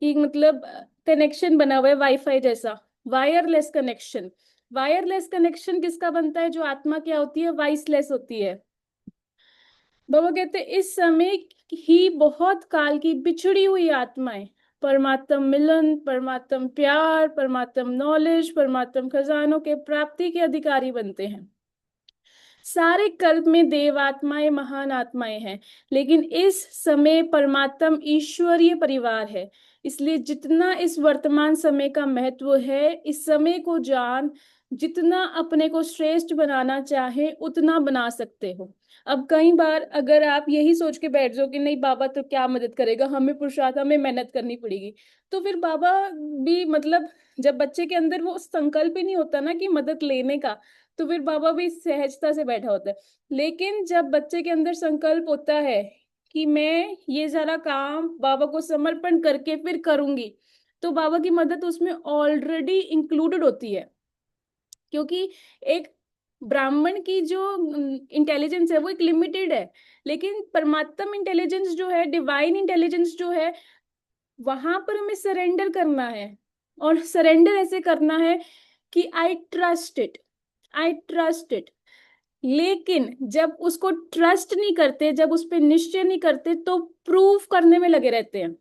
कि मतलब कनेक्शन बना हुआ है वाईफाई जैसा, वायरलेस कनेक्शन। वायरलेस कनेक्शन किसका बनता है, जो आत्मा क्या होती है, वॉइसलेस होती है। बाबा कहते हैं इस समय ही बहुत काल की बिछड़ी हुई आत्माएं परमात्म मिलन, परमात्म प्यार, परमात्म नॉलेज, परमात्म खजानों के प्राप्ति के अधिकारी बनते हैं। सारे कल्प में देवात्माएं महान आत्माएं हैं, लेकिन इस समय परमात्म ईश्वरीय परिवार है। इसलिए जितना इस वर्तमान समय का महत्व है, इस समय को जान, जितना अपने को श्रेष्ठ बनाना चाहे उतना बना सकते हो। अब कई बार अगर आप यही सोच के बैठ जाओ कि नहीं बाबा तो क्या मदद करेगा, हमें पुरुषार्थ हमें मेहनत करनी पड़ेगी, तो फिर बाबा भी मतलब जब बच्चे के अंदर वो संकल्प ही नहीं होता ना कि मदद लेने का, तो फिर बाबा भी सहजता से बैठा होता है। लेकिन जब बच्चे के अंदर संकल्प होता है कि मैं ये सारा काम बाबा को समर्पण करके फिर करूंगी, तो बाबा की मदद उसमें ऑलरेडी इंक्लूडेड होती है। क्योंकि एक ब्राह्मण की जो इंटेलिजेंस है वो एक लिमिटेड है, लेकिन परमात्म इंटेलिजेंस जो है, डिवाइन इंटेलिजेंस जो है, वहां पर हमें सरेंडर करना है। और सरेंडर ऐसे करना है कि I trust it, I trust it. लेकिन जब उसको ट्रस्ट नहीं करते, जब उस पर निश्चय नहीं करते, तो प्रूफ करने में लगे रहते हैं।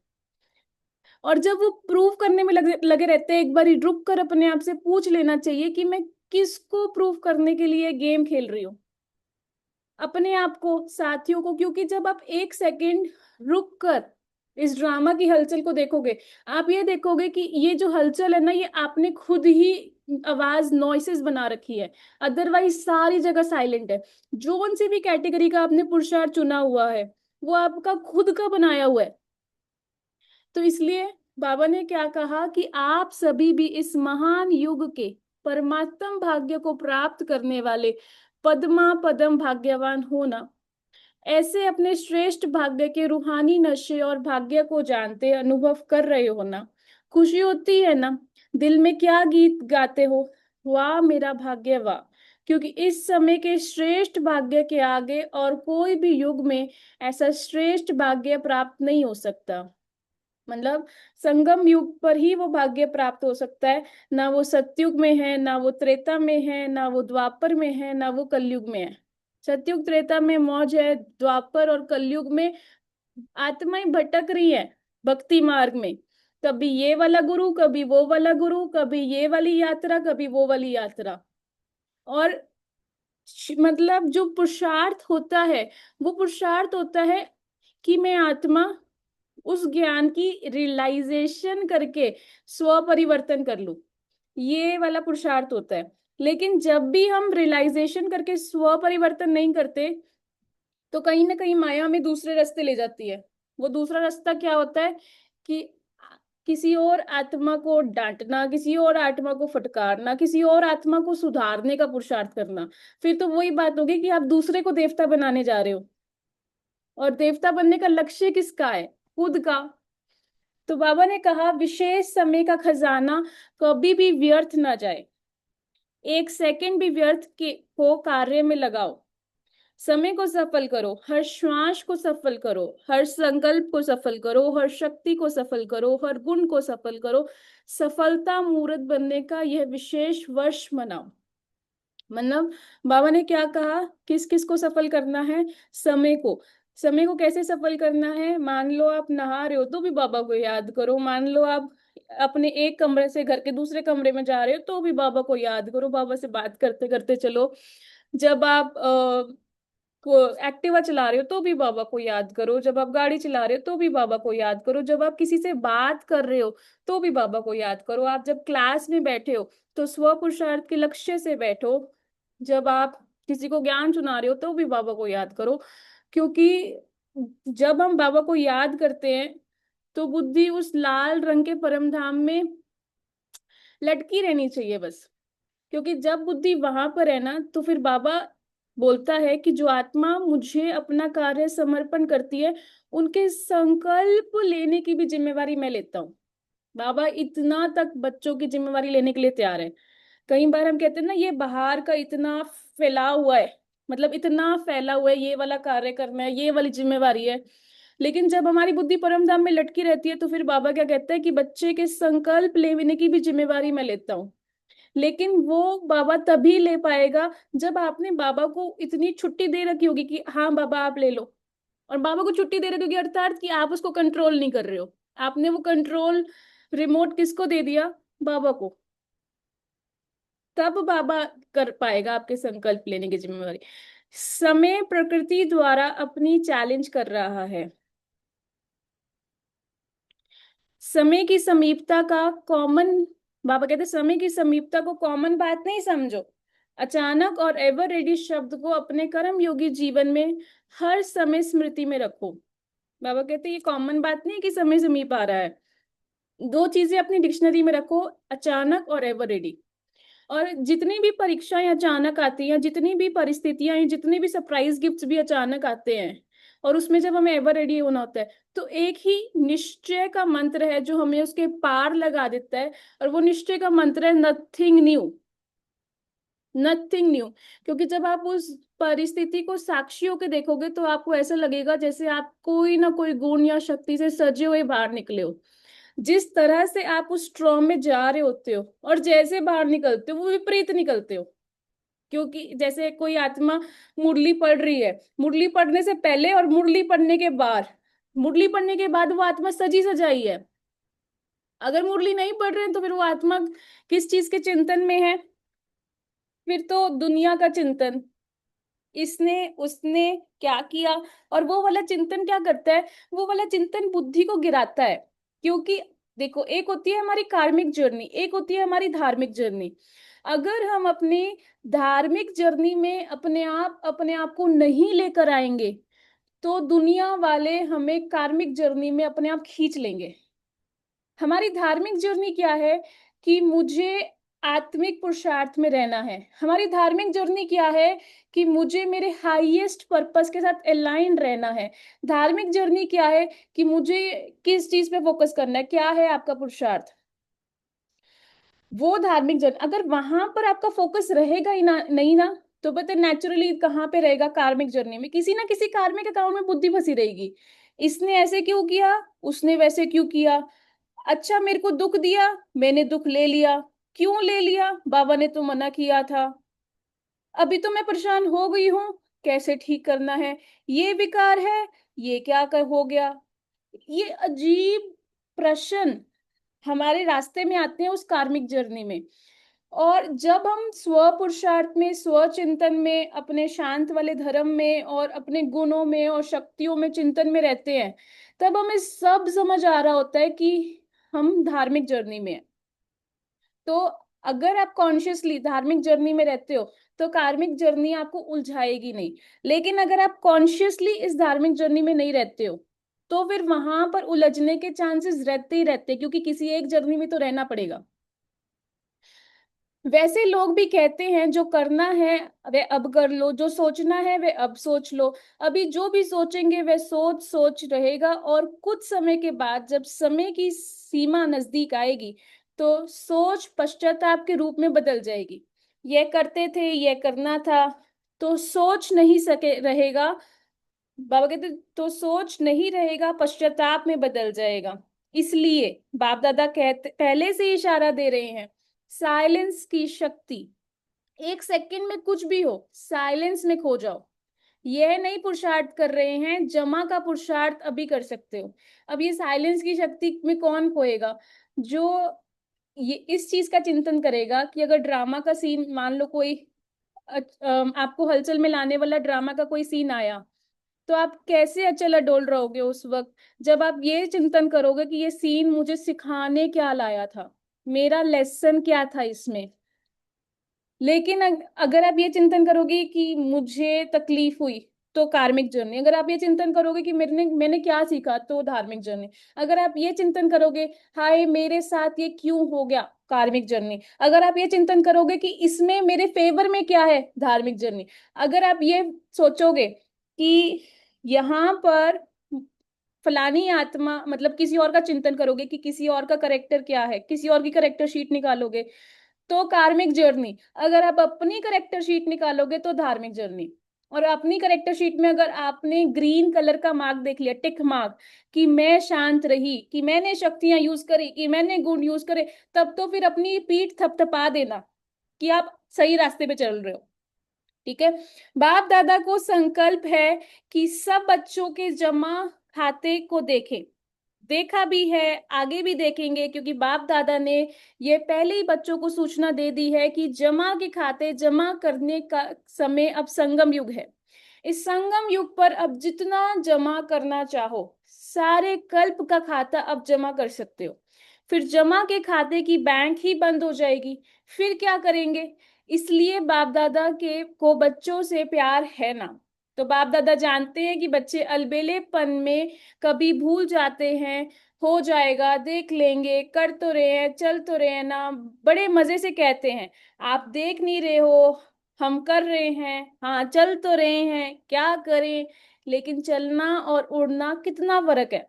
और जब वो प्रूव करने में लगे लगे रहते हैं, एक बार रुक कर अपने आप से पूछ लेना चाहिए कि मैं किसको प्रूव करने के लिए गेम खेल रही हूँ, अपने आप को, साथियों को। क्योंकि जब आप एक सेकंड रुक कर इस ड्रामा की हलचल को देखोगे, आप ये देखोगे कि ये जो हलचल है ना, ये आपने खुद ही आवाज नॉइसेस बना रखी है, अदरवाइज सारी जगह साइलेंट है। जो सी भी कैटेगरी का आपने पुरुषार्थ चुना हुआ है वो आपका खुद का बनाया हुआ है। तो इसलिए बाबा ने क्या कहा कि आप सभी भी इस महान युग के परमात्म भाग्य को प्राप्त करने वाले पद्मा पदम भाग्यवान होना। ऐसे अपने श्रेष्ठ भाग्य के रूहानी नशे और भाग्य को जानते अनुभव कर रहे हो ना, खुशी होती है ना, दिल में क्या गीत गाते हो, वाह मेरा भाग्य वाह। क्योंकि इस समय के श्रेष्ठ भाग्य के आगे और कोई भी युग में ऐसा श्रेष्ठ भाग्य प्राप्त नहीं हो सकता। मतलब संगम युग पर ही वो भाग्य प्राप्त हो सकता है, ना वो सतयुग में है, ना वो त्रेता में है, ना वो द्वापर में है, ना वो कलयुग में है। सतयुग त्रेता में मौज है, द्वापर और कलयुग में आत्माएं भटक रही है भक्ति मार्ग में। कभी ये वाला गुरु, कभी वो वाला गुरु, कभी ये वाली यात्रा, कभी वो वाली यात्रा। और मतलब जो पुरुषार्थ होता है, वो पुरुषार्थ होता है कि मैं आत्मा उस ज्ञान की रियलाइजेशन करके स्व परिवर्तन कर लूं, ये वाला पुरुषार्थ होता है। लेकिन जब भी हम रियलाइजेशन करके स्व परिवर्तन नहीं करते, तो कहीं ना कहीं माया हमें दूसरे रास्ते ले जाती है। वो दूसरा रास्ता क्या होता है कि किसी और आत्मा को डांटना, किसी और आत्मा को फटकारना, किसी और आत्मा को सुधारने का पुरुषार्थ करना। फिर तो वही बात होगी कि आप दूसरे को देवता बनाने जा रहे हो, और देवता बनने का लक्ष्य किसका है? खुद का। तो बाबा ने कहा विशेष समय का खजाना कभी भी व्यर्थ ना जाए, एक सेकंड भी व्यर्थ के को कार्य में लगाओ, समय को सफल करो, हर श्वास को सफल करो, हर संकल्प को सफल करो, हर शक्ति को सफल करो, हर गुण को सफल करो। सफलता मूर्त बनने का यह विशेष वर्ष मनाओ। मतलब बाबा ने क्या कहा, किस किस को सफल करना है? समय को। समय को कैसे सफल करना है? मान लो आप नहा रहे हो तो भी बाबा को याद करो, मान लो आप अपने एक कमरे से घर के दूसरे कमरे में जा रहे हो तो भी बाबा को याद करो, बाबा से बात करते करते चलो। जब आप को एक्टिवा चला रहे हो तो भी बाबा को याद करो, जब आप गाड़ी चला रहे हो तो भी बाबा को याद करो, जब आप किसी से बात कर रहे हो तो भी बाबा को याद करो, आप जब क्लास में बैठे हो तो स्व पुरुषार्थ के लक्ष्य से बैठो, जब आप किसी को ज्ञान सुना रहे हो तो भी बाबा को याद करो। क्योंकि जब हम बाबा को याद करते हैं तो बुद्धि उस लाल रंग के परम धाम में लटकी रहनी चाहिए बस। क्योंकि जब बुद्धि वहां पर है ना, तो फिर बाबा बोलता है कि जो आत्मा मुझे अपना कार्य समर्पण करती है, उनके संकल्प लेने की भी जिम्मेवारी मैं लेता हूँ। बाबा इतना तक बच्चों की जिम्मेवारी लेने के लिए तैयार है। कई बार हम कहते हैं ना ये बाहर का इतना फैला हुआ है, मतलब इतना फैला हुआ है, ये वाला कार्य करना है, ये वाली जिम्मेवारी है। लेकिन जब हमारी बुद्धि परम धाम में लटकी रहती है तो फिर बाबा क्या कहता है कि बच्चे के संकल्प लेने की भी जिम्मेवारी मैं लेता हूँ। लेकिन वो बाबा तभी ले पाएगा जब आपने बाबा को इतनी छुट्टी दे रखी होगी कि हाँ बाबा आप ले लो। और बाबा को छुट्टी दे रखी होगी अर्थात कि आप उसको कंट्रोल नहीं कर रहे हो, आपने वो कंट्रोल रिमोट किसको दे दिया? बाबा को। तब बाबा कर पाएगा आपके संकल्प लेने की जिम्मेवारी। समय प्रकृति द्वारा अपनी चैलेंज कर रहा है। समय की समीपता का कॉमन बाबा कहते समय की समीपता को कॉमन बात नहीं समझो, अचानक और एवर रेडी शब्द को अपने कर्म योगी जीवन में हर समय स्मृति में रखो। बाबा कहते ये कॉमन बात नहीं कि समय समीप आ रहा है। दो चीजें अपनी डिक्शनरी में रखो, अचानक और एवर रेडी। और जितनी भी परीक्षाएं अचानक आती हैं, जितनी भी परिस्थितियां हैं, जितने भी सरप्राइज गिफ्ट्स भी अचानक आते हैं, और उसमें जब हमें एवर रेडी होना होता है, तो एक ही निश्चय का मंत्र है जो हमें उसके पार लगा देता है, और वो निश्चय का मंत्र है नथिंग न्यू, नथिंग न्यू। क्योंकि जब आप उस परिस्थिति को साक्षी होकर देखोगे तो आपको ऐसा लगेगा जैसे आप कोई ना कोई गुण या शक्ति से सजे हुए बाहर निकले हो। जिस तरह से आप उस स्ट्रॉम में जा रहे होते हो और जैसे बाहर निकलते हो वो विपरीत निकलते हो। क्योंकि जैसे कोई आत्मा मुरली पढ़ रही है, मुरली पढ़ने से पहले और मुरली पढ़ने के बाद, मुरली पढ़ने के बाद वो आत्मा सजी सजाई है। अगर मुरली नहीं पढ़ रहे हैं तो फिर वो आत्मा किस चीज के चिंतन में है? फिर तो दुनिया का चिंतन, इसने उसने क्या किया। और वो वाला चिंतन क्या करता है? वो वाला चिंतन बुद्धि को गिराता है। क्योंकि देखो, एक होती है हमारी कार्मिक जर्नी, एक होती है हमारी धार्मिक जर्नी। अगर हम अपनी धार्मिक जर्नी में अपने आप को नहीं लेकर आएंगे तो दुनिया वाले हमें कार्मिक जर्नी में अपने आप खींच लेंगे। हमारी धार्मिक जर्नी क्या है? कि मुझे आत्मिक पुरुषार्थ में रहना है। हमारी धार्मिक जर्नी क्या है? कि मुझे मेरे हाईएस्ट पर्पस के साथ अलाइन रहना है। धार्मिक जर्नी क्या है? कि मुझे किस चीज पे फोकस करना है। क्या है आपका पुरुषार्थ? वो धार्मिक जर्नी, अगर वहां पर आपका फोकस रहेगा ही ना, नहीं ना, तो पता नेचुरली कहाँ पे रहेगा? कार्मिक जर्नी में। किसी ना किसी कार्मिक अकाउंट में बुद्धि फंसी रहेगी। इसने ऐसे क्यों किया, उसने वैसे क्यों किया, अच्छा मेरे को दुख दिया, मैंने दुख ले लिया। क्यों ले लिया? बाबा ने तो मना किया था। अभी तो मैं परेशान हो गई हूं, कैसे ठीक करना है? ये विकार है, ये क्या कर हो गया? ये अजीब प्रश्न हमारे रास्ते में आते हैं उस कार्मिक जर्नी में। और जब हम स्व पुरुषार्थ में, स्व चिंतन में, अपने शांत वाले धर्म में और अपने गुणों में और शक्तियों में चिंतन में रहते हैं, तब हमें सब समझ आ रहा होता है कि हम धार्मिक जर्नी में हैं। तो अगर आप कॉन्शियसली धार्मिक जर्नी में रहते हो तो कार्मिक जर्नी आपको उलझाएगी नहीं। लेकिन अगर आप कॉन्शियसली इस धार्मिक जर्नी में नहीं रहते हो तो फिर वहां पर उलझने के चांसेस रहते ही रहते हैं, क्योंकि किसी एक जर्नी में तो रहना पड़ेगा। वैसे लोग भी कहते हैं जो करना है वे अब कर लो, जो सोचना है वे अब सोच लो। अभी जो भी सोचेंगे वे सोच सोच रहेगा, और कुछ समय के बाद जब समय की सीमा नजदीक आएगी तो सोच पश्चाताप के रूप में बदल जाएगी। यह करते थे, यह करना था, तो सोच नहीं सके रहेगा। बाबा कहते तो सोच नहीं रहेगा, पश्चाताप में बदल जाएगा। इसलिए बाप दादा कहते पहले से ही इशारा दे रहे हैं, साइलेंस की शक्ति। एक सेकंड में कुछ भी हो, साइलेंस में खो जाओ। यह नहीं पुरुषार्थ कर रहे हैं, जमा का पुरुषार्थ अभी कर सकते हो। अब ये साइलेंस की शक्ति में कौन खोएगा? जो ये इस चीज का चिंतन करेगा कि अगर ड्रामा का सीन, मान लो कोई आपको हलचल में लाने वाला ड्रामा का कोई सीन आया, तो आप कैसे अचल अडोल रहोगे उस वक्त? जब आप ये चिंतन करोगे कि ये सीन मुझे सिखाने क्या लाया था, मेरा लेसन क्या था इसमें। लेकिन अगर आप ये चिंतन करोगे कि मुझे तकलीफ हुई, तो कार्मिक जर्नी। अगर आप ये चिंतन करोगे कि मैंने क्या सीखा, तो धार्मिक जर्नी। अगर आप ये चिंतन करोगे हाय मेरे साथ ये क्यों हो गया, कार्मिक जर्नी। अगर आप ये चिंतन करोगे कि इसमें मेरे फेवर में क्या है, धार्मिक जर्नी। अगर आप ये सोचोगे कि यहाँ पर फलानी आत्मा, मतलब किसी और का चिंतन करोगे कि किसी और का करेक्टर क्या है, किसी और की करेक्टर शीट निकालोगे, तो कार्मिक जर्नी। अगर आप अपनी करेक्टर शीट निकालोगे तो धार्मिक जर्नी। और अपनी करेक्टर शीट में अगर आपने ग्रीन कलर का मार्क देख लिया, टिक मार्क, कि मैं शांत रही, कि मैंने शक्तियां यूज करी, कि मैंने गुण यूज करे, तब तो फिर अपनी पीठ थपथपा देना कि आप सही रास्ते पे चल रहे हो। ठीक है। बाप दादा को संकल्प है कि सब बच्चों के जमा खाते को देखें। देखा भी है, आगे भी देखेंगे, क्योंकि बाप दादा ने ये पहले ही बच्चों को सूचना दे दी है कि जमा के खाते जमा करने का समय अब संगम युग है। इस संगम युग पर अब जितना जमा करना चाहो, सारे कल्प का खाता अब जमा कर सकते हो। फिर जमा के खाते की बैंक ही बंद हो जाएगी, फिर क्या करेंगे? इसलिए बाप दादा के को बच्चों से प्यार है ना। तो बाप दादा जानते हैं कि बच्चे अलबेलेपन में कभी भूल जाते हैं, हो जाएगा, देख लेंगे, कर तो रहे हैं, चल तो रहे हैं ना, बड़े मजे से कहते हैं आप देख नहीं रहे हो, हम कर रहे हैं, हाँ चल तो रहे हैं, क्या करें। लेकिन चलना और उड़ना कितना फर्क है।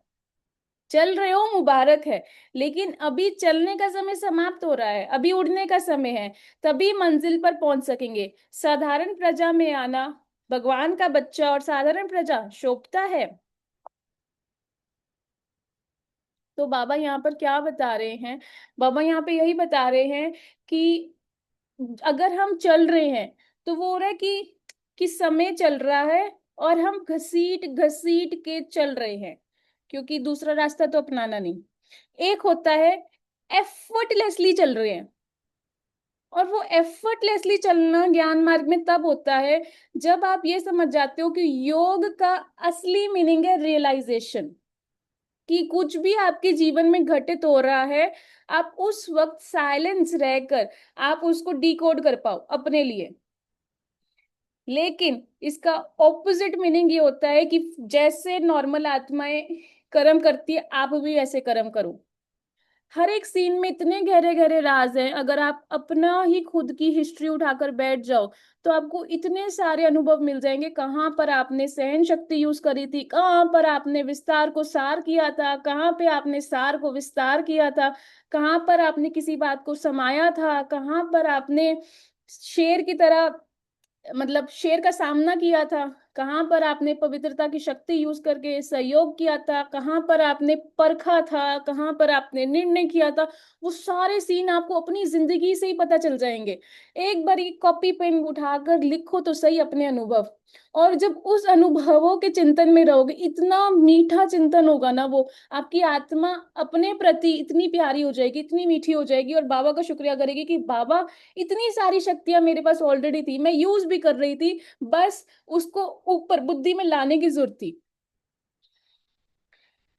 चल रहे हो मुबारक है, लेकिन अभी चलने का समय समाप्त हो रहा है, अभी उड़ने का समय है, तभी मंजिल पर पहुंच सकेंगे। साधारण प्रजा में आना भगवान का बच्चा और साधारण प्रजा शोभता है। तो बाबा यहाँ पर क्या बता रहे हैं? बाबा यहाँ पे यही बता रहे हैं कि अगर हम चल रहे हैं तो वो हो रहा है कि समय चल रहा है और हम घसीट घसीट के चल रहे हैं, क्योंकि दूसरा रास्ता तो अपनाना नहीं। एक होता है एफर्टलेसली चल रहे हैं, और वो एफर्टलेसली चलना ज्ञान मार्ग में तब होता है जब आप ये समझ जाते हो कि योग का असली मीनिंग है रियलाइजेशन, कि कुछ भी आपके जीवन में घटित हो रहा है, आप उस वक्त साइलेंस रहकर आप उसको डिकोड कर पाओ अपने लिए। लेकिन इसका ऑपोजिट मीनिंग ये होता है कि जैसे नॉर्मल आत्माएं कर्म करती है, आप भी ऐसे कर्म करो। हर एक सीन में इतने गहरे गहरे राज हैं, अगर आप अपना ही खुद की हिस्ट्री उठाकर बैठ जाओ तो आपको इतने सारे अनुभव मिल जाएंगे। कहाँ पर आपने सहन शक्ति यूज करी थी, कहाँ पर आपने विस्तार को सार किया था, कहाँ पे आपने सार को विस्तार किया था, कहाँ पर आपने किसी बात को समाया था, कहाँ पर आपने शेर की तरह मतलब शेर का सामना किया था, कहाँ पर आपने पवित्रता की शक्ति यूज करके सहयोग किया था, कहाँ पर आपने परखा था, कहाँ पर आपने निर्णय किया था। वो सारे सीन आपको अपनी जिंदगी से ही पता चल जाएंगे। एक बार कॉपी पेन उठाकर लिखो तो सही अपने अनुभव, और जब उस अनुभवों के चिंतन में रहोगे, इतना मीठा चिंतन होगा ना, वो आपकी आत्मा अपने प्रति इतनी प्यारी हो जाएगी, इतनी मीठी हो जाएगी, और बाबा का शुक्रिया करेगी कि बाबा इतनी सारी शक्तियां मेरे पास ऑलरेडी थी, मैं यूज भी कर रही थी, बस उसको ऊपर बुद्धि में लाने की जरूरत थी।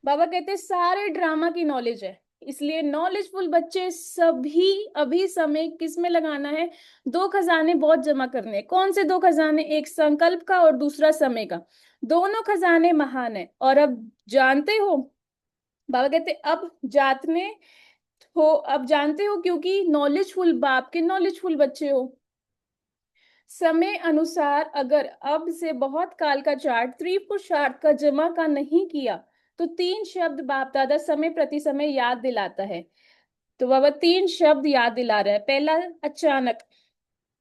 बाबा कहते सारे ड्रामा की नॉलेज है, इसलिए नॉलेजफुल बच्चे सभी अभी समय किस में लगाना है? दो खजाने बहुत जमा करने हैं। कौन से दो खजाने? एक संकल्प का और दूसरा समय का। दोनों खजाने महान है। और अब जानते हो, बाबा कहते अब जातने हो, अब जानते हो, क्योंकि नॉलेजफुल बाप के नॉलेजफुल बच्चे हो। समय अनुसार अगर अब से बहुत काल का चार्ट त्रिपुरुषार्थ का जमा का नहीं किया तो तीन शब्द बाप दादा समय प्रति समय याद दिलाता है। तो बाबा तीन शब्द याद दिला रहा है। पहला अचानक,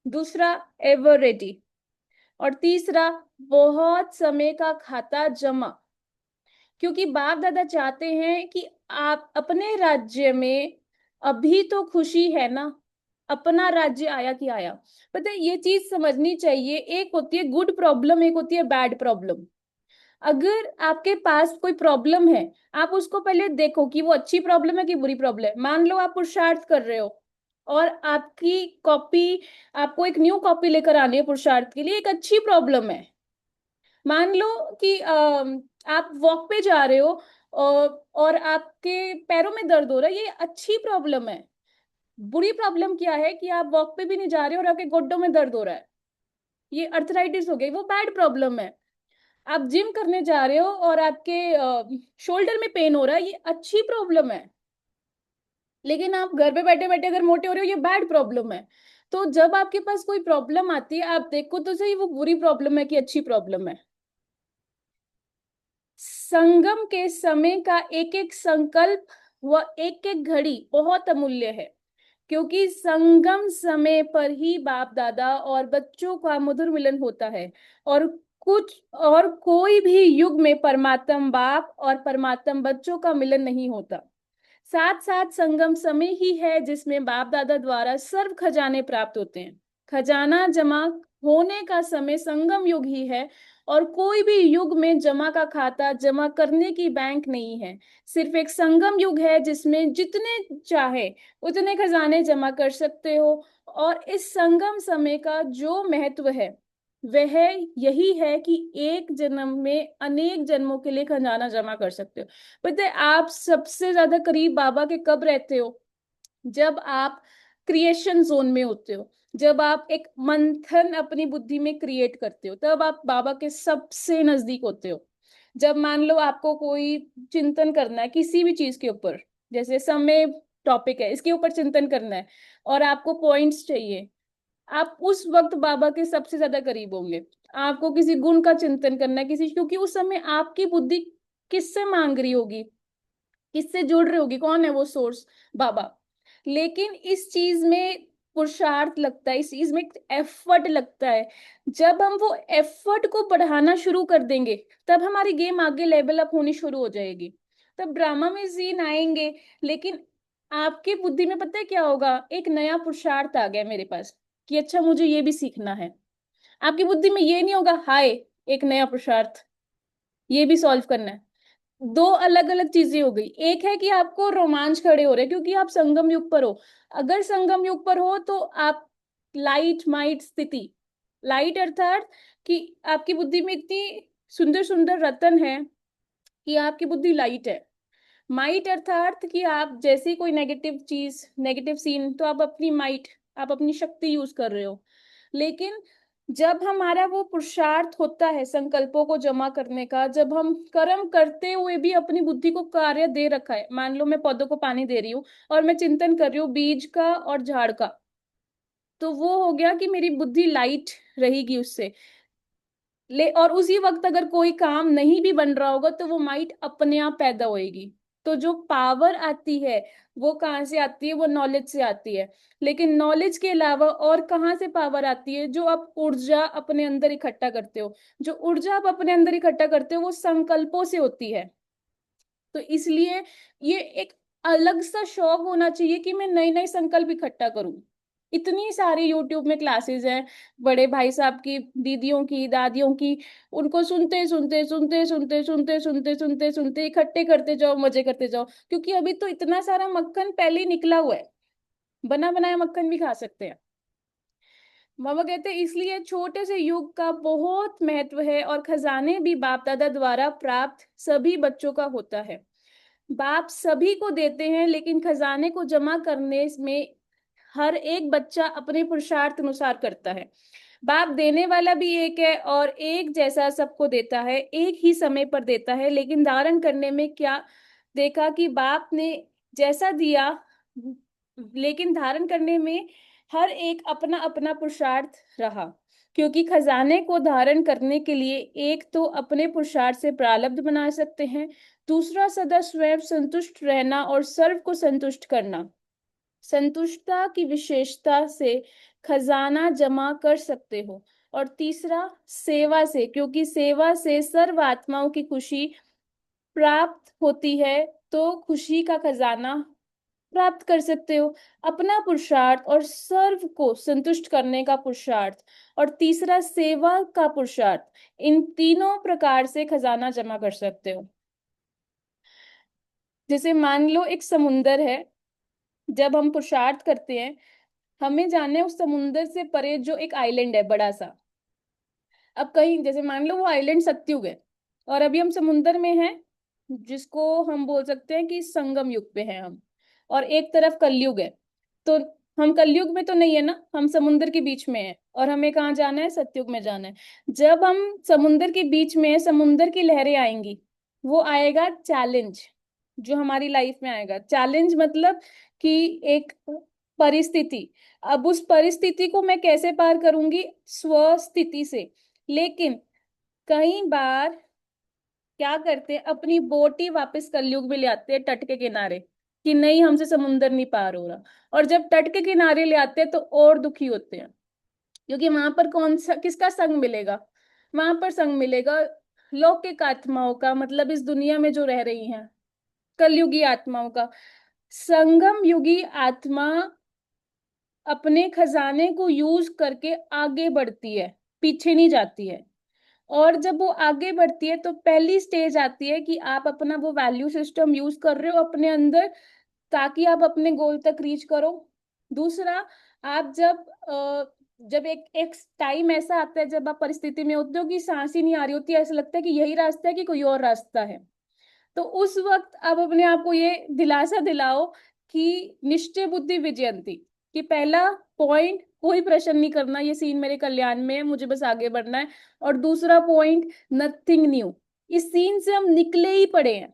दूसरा एवर रेडी, और तीसरा बहुत समय का खाता जमा। क्योंकि बाप दादा चाहते हैं कि आप अपने राज्य में, अभी तो खुशी है ना, अपना राज्य आया कि आया। पता है ये चीज समझनी चाहिए, एक होती है गुड प्रॉब्लम, एक होती है बैड प्रॉब्लम। अगर आपके पास कोई प्रॉब्लम है, आप उसको पहले देखो कि वो अच्छी प्रॉब्लम है कि बुरी प्रॉब्लम है। मान लो आप पुरुषार्थ कर रहे हो और आपकी कॉपी, आपको एक न्यू कॉपी लेकर आनी है पुरुषार्थ के लिए, एक अच्छी प्रॉब्लम है। मान लो कि आप वॉक पे जा रहे हो और आपके पैरों में दर्द हो रहा है, ये अच्छी प्रॉब्लम है। बुरी प्रॉब्लम क्या है कि आप वॉक पे भी नहीं जा रहे हो और आपके घुटनों में दर्द हो रहा है, ये अर्थराइटिस हो गई, वो बैड प्रॉब्लम है। आप जिम करने जा रहे हो और आपके शोल्डर में पेन हो रहा है, ये अच्छी प्रॉब्लम है। लेकिन आप घर पे बैठे बैठे अगर मोटे हो रहे हो, ये बैड प्रॉब्लम है। तो जब आपके पास कोई प्रॉब्लम आती है, आप देखो तो सही वो बुरी प्रॉब्लम है कि अच्छी प्रॉब्लम है। संगम के समय का एक एक संकल्प व एक एक घड़ी बहुत अमूल्य है, क्योंकि संगम समय पर ही बाप दादा और बच्चों का मधुर मिलन होता है। और कुछ और कोई भी युग में परमात्म बाप और परमात्म बच्चों का मिलन नहीं होता। साथ साथ संगम समय ही है जिसमें बाप दादा द्वारा सर्व खजाने प्राप्त होते हैं। खजाना जमा होने का समय संगम युग ही है, और कोई भी युग में जमा का खाता, जमा करने की बैंक नहीं है। सिर्फ एक संगम युग है जिसमें जितने चाहे उतने खजाने जमा कर सकते हो। और इस संगम समय का जो महत्व है वह यही है कि एक जन्म में अनेक जन्मों के लिए खजाना जमा कर सकते हो। पता है आप सबसे ज्यादा करीब बाबा के कब रहते हो? जब आप क्रिएशन जोन में होते हो, जब आप एक मंथन अपनी बुद्धि में क्रिएट करते हो, तब आप बाबा के सबसे नजदीक होते हो। जब मान लो आपको कोई चिंतन करना है किसी भी चीज के ऊपर, जैसे समय टॉपिक है, इसके ऊपर चिंतन करना है और आपको पॉइंट्स चाहिए, आप उस वक्त बाबा के सबसे ज्यादा करीब होंगे। आपको किसी गुण का चिंतन करना है किसी, क्योंकि उस समय आपकी बुद्धि किससे मांग रही होगी, किससे जुड़ रही होगी, कौन है वो सोर्स? बाबा। लेकिन इस चीज में पुरुषार्थ लगता है, इस चीज में एफर्ट लगता है। जब हम वो एफर्ट को बढ़ाना शुरू कर देंगे तब हमारी गेम आगे लेवल अप होनी शुरू हो जाएगी, तब ड्रामा में सीन आएंगे। लेकिन आपकी बुद्धि में पता है क्या होगा? एक नया पुरुषार्थ आ गया मेरे पास कि अच्छा मुझे ये भी सीखना है। आपकी बुद्धि में ये नहीं होगा हाय एक नया पुरुषार्थ ये भी सॉल्व करना है। दो अलग अलग चीजें हो गई। एक है कि आपको रोमांच खड़े हो रहे हैं क्योंकि आप संगम युग पर हो। अगर संगम युग पर हो तो आप लाइट माइट स्थिति, लाइट अर्थात कि आपकी बुद्धि में इतनी सुंदर सुंदर रतन है कि आपकी बुद्धि लाइट है। माइट अर्थात कि आप जैसे ही कोई नेगेटिव चीज, नेगेटिव सीन, तो आप अपनी माइट, आप अपनी शक्ति यूज कर रहे हो। लेकिन जब हमारा वो पुरुषार्थ होता है संकल्पों को जमा करने का, जब हम कर्म करते हुए भी अपनी बुद्धि को कार्य दे रखा है, मान लो मैं पौधों को पानी दे रही हूँ और मैं चिंतन कर रही हूँ बीज का और झाड़ का, तो वो हो गया कि मेरी बुद्धि लाइट रहेगी उससे। ले और उसी वक्त अगर कोई काम नहीं भी बन रहा होगा तो वो माइट अपने आप पैदा होएगी। तो जो पावर आती है वो कहाँ से आती है? वो नॉलेज से आती है। लेकिन नॉलेज के अलावा और कहाँ से पावर आती है? जो आप ऊर्जा अपने अंदर इकट्ठा करते हो, जो ऊर्जा आप अपने अंदर इकट्ठा करते हो वो संकल्पों से होती है। तो इसलिए ये एक अलग सा शौक होना चाहिए कि मैं नए नए संकल्प इकट्ठा करूं। इतनी सारी यूट्यूब में क्लासेस हैं, बड़े भाई साहब की, दीदियों की, दादियों की, उनको सुनते सुनते सुनते सुनते सुनते सुनते सुनते सुनते इकट्ठे करते जाओ, मजे करते जाओ। क्योंकि अभी तो इतना सारा मक्खन पहले ही निकला हुआ है, बना बनाया मक्खन भी खा सकते हैं। बाबा कहते हैं इसलिए छोटे से युग का बहुत महत्व है और खजाने भी बाप दादा द्वारा प्राप्त सभी बच्चों का होता है। बाप सभी को देते हैं लेकिन खजाने को जमा करने में हर एक बच्चा अपने पुरुषार्थ अनुसार करता है। बाप देने वाला भी एक है और एक जैसा सबको देता है, एक ही समय पर देता है। लेकिन धारण करने में क्या देखा कि बाप ने जैसा दिया, लेकिन धारण करने में हर एक अपना अपना पुरुषार्थ रहा। क्योंकि खजाने को धारण करने के लिए एक तो अपने पुरुषार्थ से प्रारब्ध बना सकते हैं, दूसरा सदा स्वयं संतुष्ट रहना और सर्व को संतुष्ट करना। संतुष्टता की विशेषता से खजाना जमा कर सकते हो। और तीसरा सेवा से, क्योंकि सेवा से सर्व आत्माओं की खुशी प्राप्त होती है, तो खुशी का खजाना प्राप्त कर सकते हो। अपना पुरुषार्थ और सर्व को संतुष्ट करने का पुरुषार्थ और तीसरा सेवा का पुरुषार्थ, इन तीनों प्रकार से खजाना जमा कर सकते हो। जैसे मान लो एक समुंदर है, जब हम पुरुषार्थ करते हैं हमें जाना है उस समुंदर से परे जो एक आइलैंड है बड़ा सा। अब कहीं जैसे मान लो वो आइलैंड सत्युग है और अभी हम समुंदर में हैं, जिसको हम बोल सकते हैं कि संगम युग पे हैं हम, और एक तरफ कलयुग है। तो हम कलयुग में तो नहीं है ना, हम समुंदर के बीच में हैं और हमें कहाँ जाना है? सत्युग में जाना है। जब हम समुंदर के बीच में हैं, समुंदर की लहरें आएंगी, वो आएगा चैलेंज, जो हमारी लाइफ में आएगा। चैलेंज मतलब कि एक परिस्थिति। अब उस परिस्थिति को मैं कैसे पार करूंगी? स्व स्थिति से। लेकिन कई बार क्या करते हैं, अपनी बोट ही वापस कलयुग में ले आते हैं तट के किनारे, कि नहीं हमसे समुंदर नहीं पार हो रहा। और जब तट के किनारे ले आते हैं तो और दुखी होते हैं, क्योंकि वहां पर कौन सा, किसका संग मिलेगा? वहां पर संग मिलेगा लौकिक आत्माओं का, मतलब इस दुनिया में जो रह रही हैं, कलयुगी आत्माओं का। संगम युगी आत्मा अपने खजाने को यूज करके आगे बढ़ती है, पीछे नहीं जाती है। और जब वो आगे बढ़ती है तो पहली स्टेज आती है कि आप अपना वो वैल्यू सिस्टम यूज कर रहे हो अपने अंदर, ताकि आप अपने गोल तक रीच करो। दूसरा, आप जब जब एक एक टाइम ऐसा आता है जब आप परिस्थिति में होते हो कि सांस ही नहीं आ रही होती, ऐसा लगता है कि यही रास्ता है कि कोई और रास्ता है, तो उस वक्त आप अपने आप को ये दिलासा दिलाओ कि निश्चय बुद्धि विजयंती, कि पहला पॉइंट कोई प्रश्न नहीं करना, ये सीन मेरे कल्याण में है, मुझे बस आगे बढ़ना है। और दूसरा पॉइंट नथिंग न्यू, इस सीन से हम निकले ही पड़े हैं,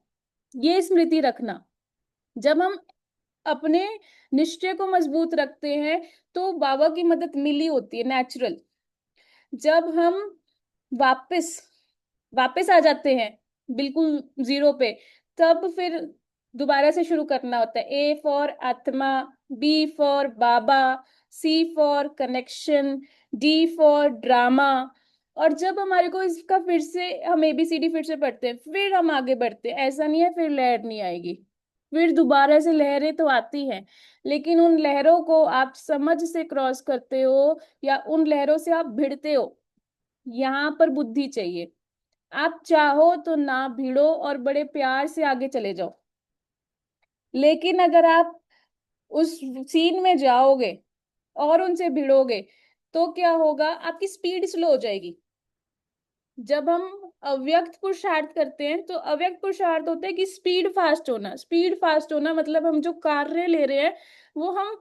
ये स्मृति रखना। जब हम अपने निश्चय को मजबूत रखते हैं तो बाबा की मदद मिली होती है नेचुरल। जब हम वापस वापस आ जाते हैं बिल्कुल जीरो पे, तब फिर दोबारा से शुरू करना होता है। ए फॉर आत्मा, बी फॉर बाबा, C for connection, D for drama. और जब हमारे को इसका फिर से हम एबीसीडी फिर से पढ़ते हैं, फिर हम आगे बढ़ते हैं, ऐसा नहीं है फिर लहर नहीं आएगी, फिर दोबारा से लहरें तो आती हैं, लेकिन उन लहरों को आप समझ से क्रॉस करते हो या उन लहरों से आप भिड़ते हो, यहाँ पर बुद्धि चाहिए। आप चाहो तो ना भिड़ो और बड़े प्यार से आगे चले जाओ, लेकिन अगर आप उस सीन में जाओगे और उनसे भिड़ोगे तो क्या होगा, आपकी स्पीड स्लो हो जाएगी। जब हम अव्यक्त पुरुषार्थ करते हैं तो अव्यक्त पुरुषार्थ होता है कि स्पीड फास्ट होना। स्पीड फास्ट होना मतलब हम जो कार्य ले रहे हैं वो हम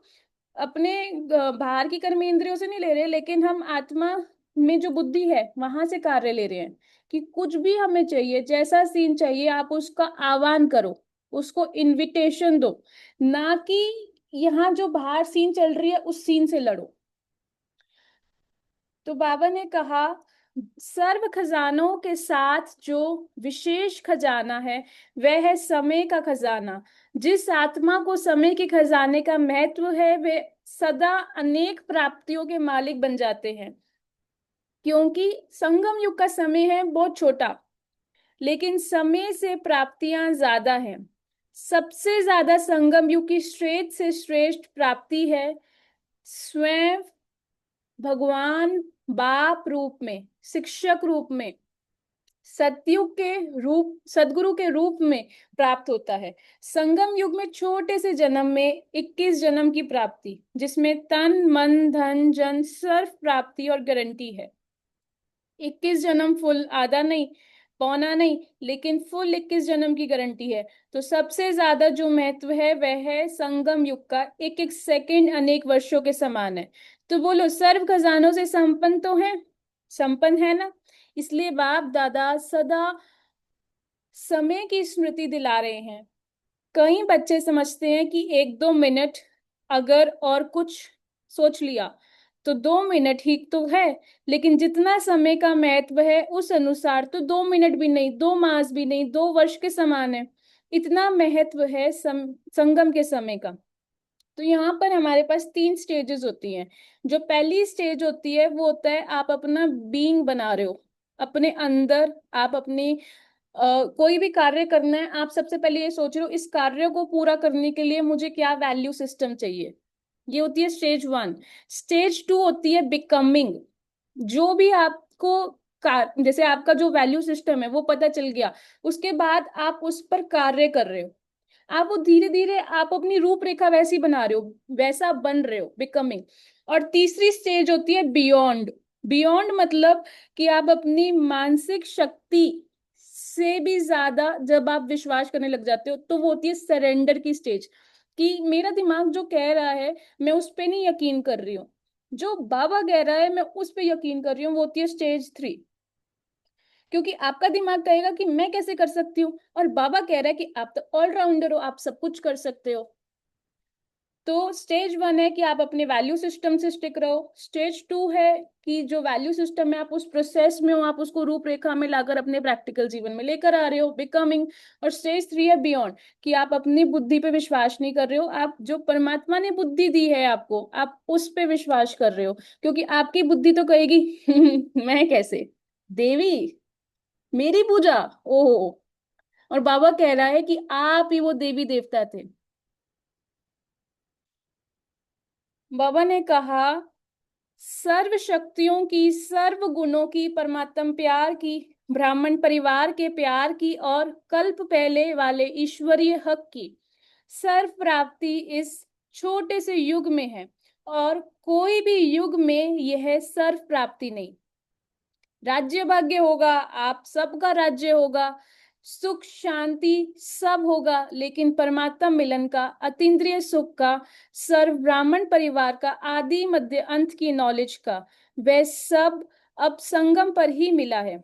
अपने बाहर की कर्म इंद्रियों से नहीं ले रहे, लेकिन हम आत्मा में जो बुद्धि है वहां से कार्य ले रहे हैं। कि कुछ भी हमें चाहिए, जैसा सीन चाहिए, आप उसका आह्वान करो, उसको इनविटेशन दो, ना कि यहाँ जो बाहर सीन चल रही है उस सीन से लड़ो। तो बाबा ने कहा सर्व खजानों के साथ जो विशेष खजाना है वह है समय का खजाना। जिस आत्मा को समय के खजाने का महत्व है वे सदा अनेक प्राप्तियों के मालिक बन जाते हैं। क्योंकि संगम युग का समय है बहुत छोटा, लेकिन समय से प्राप्तियां ज्यादा हैं। सबसे ज्यादा संगम युग की श्रेष्ठ से श्रेष्ठ प्राप्ति है स्वयं भगवान बाप रूप में, शिक्षक रूप में, सतयुग के रूप, सदगुरु के रूप में प्राप्त होता है। संगम युग में छोटे से जन्म में 21 जन्म की प्राप्ति, जिसमें तन मन धन जन सर्व प्राप्ति और गारंटी है। 21 जन्म फुल, आधा नहीं पौना नहीं, लेकिन फुल 21 जन्म की गारंटी है। तो सबसे ज्यादा जो महत्व है वह है संगम युग का। एक एक सेकंड अनेक वर्षों के समान है। तो बोलो सर्व खजानों से संपन्न तो है, संपन्न है ना। इसलिए बाप दादा सदा समय की स्मृति दिला रहे हैं। कई बच्चे समझते हैं कि 1-2 मिनट अगर और कुछ सोच लिया तो 2 मिनट ही तो है, लेकिन जितना समय का महत्व है उस अनुसार तो 2 मिनट भी नहीं, 2 मास भी नहीं, 2 वर्ष के समान है। इतना महत्व है संगम के समय का। तो यहाँ पर हमारे पास 3 स्टेजेस होती हैं। जो पहली स्टेज होती है वो होता है आप अपना बीइंग बना रहे हो अपने अंदर, आप अपनी कोई भी कार्य करना है, आप सबसे पहले ये सोच रहे हो इस कार्य को पूरा करने के लिए मुझे क्या वैल्यू सिस्टम चाहिए। ये होती है स्टेज 1। स्टेज 2 होती है बिकमिंग। जो भी आपको जैसे आपका जो वैल्यू सिस्टम है वो पता चल गया, उसके बाद आप उस पर कार्य कर रहे हो, आप वो धीरे धीरे आप अपनी रूपरेखा वैसी बना रहे हो, वैसा बन रहे हो, बिकमिंग। और तीसरी स्टेज होती है बियॉन्ड। बियॉन्ड मतलब कि आप अपनी मानसिक शक्ति से भी ज्यादा जब आप विश्वास करने लग जाते हो, तो वो होती है सरेंडर की स्टेज। कि मेरा दिमाग जो कह रहा है मैं उस पे नहीं यकीन कर रही हूँ, जो बाबा कह रहा है मैं उस पे यकीन कर रही हूँ, वो होती है स्टेज 3। क्योंकि आपका दिमाग कहेगा कि मैं कैसे कर सकती हूँ, और बाबा कह रहा है कि आप तो ऑलराउंडर हो, आप सब कुछ कर सकते हो। तो स्टेज 1 है कि आप अपने वैल्यू सिस्टम से स्टिक रहो। स्टेज 2 है कि जो वैल्यू सिस्टम है आप उस प्रोसेस में हो, आप उसको रूपरेखा में लाकर अपने प्रैक्टिकल जीवन में लेकर आ रहे हो, बिकमिंग। और स्टेज 3 है बियॉन्ड, कि आप अपनी बुद्धि पे विश्वास नहीं कर रहे हो, आप जो परमात्मा ने बुद्धि दी है आपको, आप उस पे विश्वास कर रहे हो। क्योंकि आपकी बुद्धि तो कहेगी मैं कैसे, देवी, मेरी पूजा, ओहो। और बाबा कह रहा है कि आप ही वो देवी देवता थे। बाबा ने कहा सर्व शक्तियों की, सर्व गुणों की, परमात्म प्यार की, ब्राह्मण परिवार के प्यार की और कल्प पहले वाले ईश्वरीय हक की सर्व प्राप्ति इस छोटे से युग में है। और कोई भी युग में यह सर्व प्राप्ति नहीं। राज्य भाग्य होगा, आप सबका राज्य होगा, सुख शांति सब होगा, लेकिन परमात्मा मिलन का, अतीन्द्रिय सुख का, सर्व ब्राह्मण परिवार का, आदि मध्य अंत की नॉलेज का, वह सब अब संगम पर ही मिला है,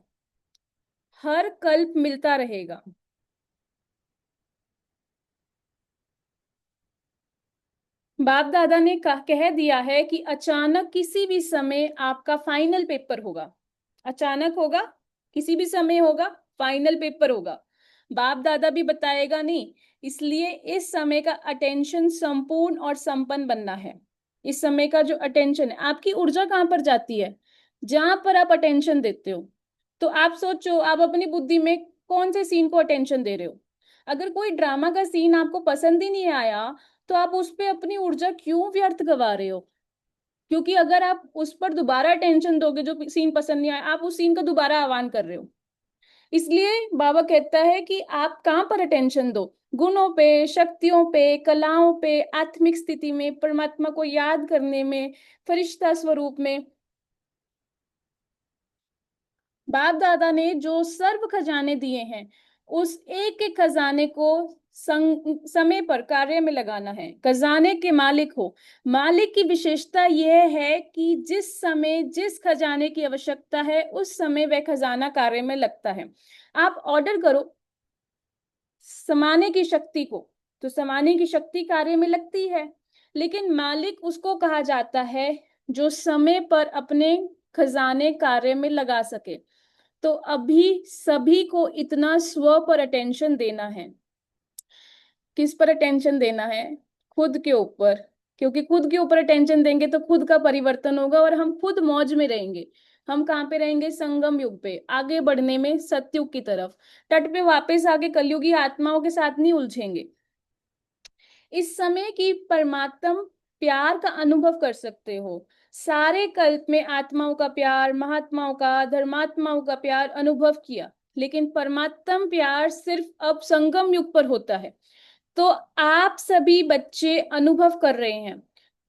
हर कल्प मिलता रहेगा। बाप दादा ने कह दिया है कि अचानक किसी भी समय आपका फाइनल पेपर होगा, अचानक होगा, किसी भी समय होगा, फाइनल पेपर होगा। बाप दादा भी बताएगा नहीं, इसलिए इस समय का अटेंशन संपूर्ण और संपन्न बनना है। इस समय का जो अटेंशन है, आपकी ऊर्जा कहाँ पर जाती है? जहां पर आप अटेंशन देते हो। तो आप सोचो, आप अपनी बुद्धि में कौन से सीन को अटेंशन दे रहे हो। अगर कोई ड्रामा का सीन आपको पसंद ही नहीं आया, तो आप उस पर अपनी ऊर्जा क्यों व्यर्थ गवा रहे हो? क्योंकि अगर आप उस पर दोबारा अटेंशन दोगे, जो सीन पसंद नहीं आया, आप उस सीन का दोबारा आह्वान कर रहे हो। इसलिए बाबा कहता है कि आप कहाँ पर अटेंशन दो, गुणों पे, शक्तियों पे, कलाओं पे, आत्मिक स्थिति में, परमात्मा को याद करने में, फरिश्ता स्वरूप में। बाप दादा ने जो सर्व खजाने दिए हैं, उस एक एक खजाने को समय पर कार्य में लगाना है। खजाने के मालिक हो। मालिक की विशेषता यह है कि जिस समय जिस खजाने की आवश्यकता है, उस समय वह खजाना कार्य में लगता है। आप ऑर्डर करो समाने की शक्ति को, तो समाने की शक्ति कार्य में लगती है। लेकिन मालिक उसको कहा जाता है जो समय पर अपने खजाने कार्य में लगा सके। तो अभी सभी को इतना स्व पर अटेंशन देना है। किस पर अटेंशन देना है? खुद के ऊपर। क्योंकि खुद के ऊपर अटेंशन देंगे तो खुद का परिवर्तन होगा और हम खुद मौज में रहेंगे। हम कहाँ पे रहेंगे? संगम युग पे, आगे बढ़ने में सतयुग की तरफ। तट पे वापस आके कलयुगी आत्माओं के साथ नहीं उलझेंगे। इस समय की परमात्म प्यार का अनुभव कर सकते हो। सारे कल्प में आत्माओं का प्यार, महात्माओं का, धर्मात्माओं का प्यार अनुभव किया, लेकिन परमात्म प्यार सिर्फ अब संगम युग पर होता है। तो आप सभी बच्चे अनुभव कर रहे हैं।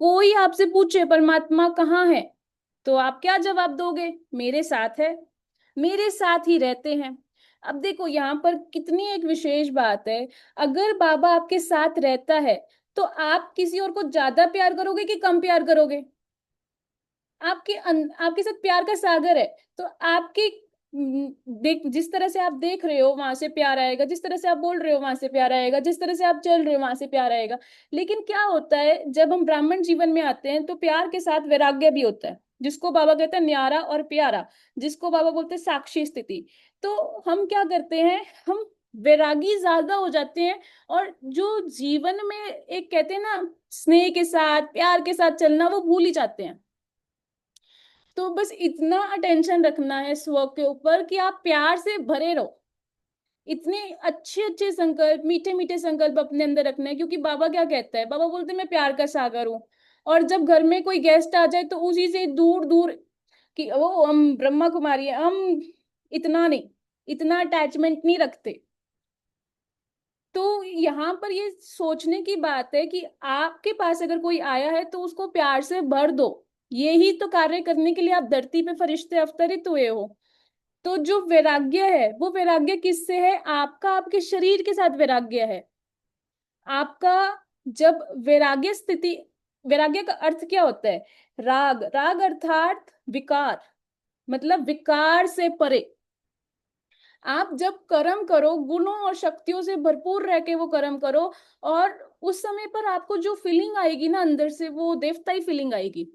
कोई आपसे पूछे परमात्मा कहाँ है, तो आप क्या जवाब दोगे? मेरे साथ है, मेरे साथ ही रहते हैं। अब देखो यहाँ पर कितनी एक विशेष बात है। अगर बाबा आपके साथ रहता है, तो आप किसी और को ज्यादा प्यार करोगे कि कम प्यार करोगे? आपके साथ प्यार का सागर है, तो आपके देख, जिस तरह से आप देख रहे हो वहां से प्यार आएगा, जिस तरह से आप बोल रहे हो वहां से प्यार आएगा, जिस तरह से आप चल रहे हो वहां से प्यार आएगा। लेकिन क्या होता है, जब हम ब्राह्मण जीवन में आते हैं तो प्यार के साथ वैराग्य भी होता है, जिसको बाबा कहते हैं न्यारा और प्यारा, जिसको बाबा बोलते हैं साक्षी स्थिति। तो हम क्या करते हैं, हम वैरागी ज्यादा हो जाते हैं, और जो जीवन में एक कहते हैं ना स्नेह के साथ, प्यार के साथ चलना, वो भूल ही जाते हैं। तो बस इतना अटेंशन रखना है स्व के ऊपर कि आप प्यार से भरे रहो। इतने अच्छे अच्छे संकल्प, मीठे मीठे संकल्प अपने अंदर रखना है। क्योंकि बाबा क्या कहता है, बाबा बोलते हैं मैं प्यार का सागर हूँ। और जब घर में कोई गेस्ट आ जाए तो उसी से दूर दूर कि वो हम ब्रह्मा कुमारी है, हम इतना नहीं, इतना अटैचमेंट नहीं रखते। तो यहाँ पर ये सोचने की बात है कि आपके पास अगर कोई आया है तो उसको प्यार से भर दो। यही तो कार्य करने के लिए आप धरती पे फरिश्ते अवतरित हुए हो। तो जो वैराग्य है, वो वैराग्य किससे है? आपका आपके शरीर के साथ वैराग्य है आपका। जब वैराग्य स्थिति, वैराग्य का अर्थ क्या होता है? राग, राग अर्थात विकार, मतलब विकार से परे। आप जब कर्म करो, गुणों और शक्तियों से भरपूर रह के वो कर्म करो, और उस समय पर आपको जो फीलिंग आएगी ना अंदर से, वो देवताई फीलिंग आएगी।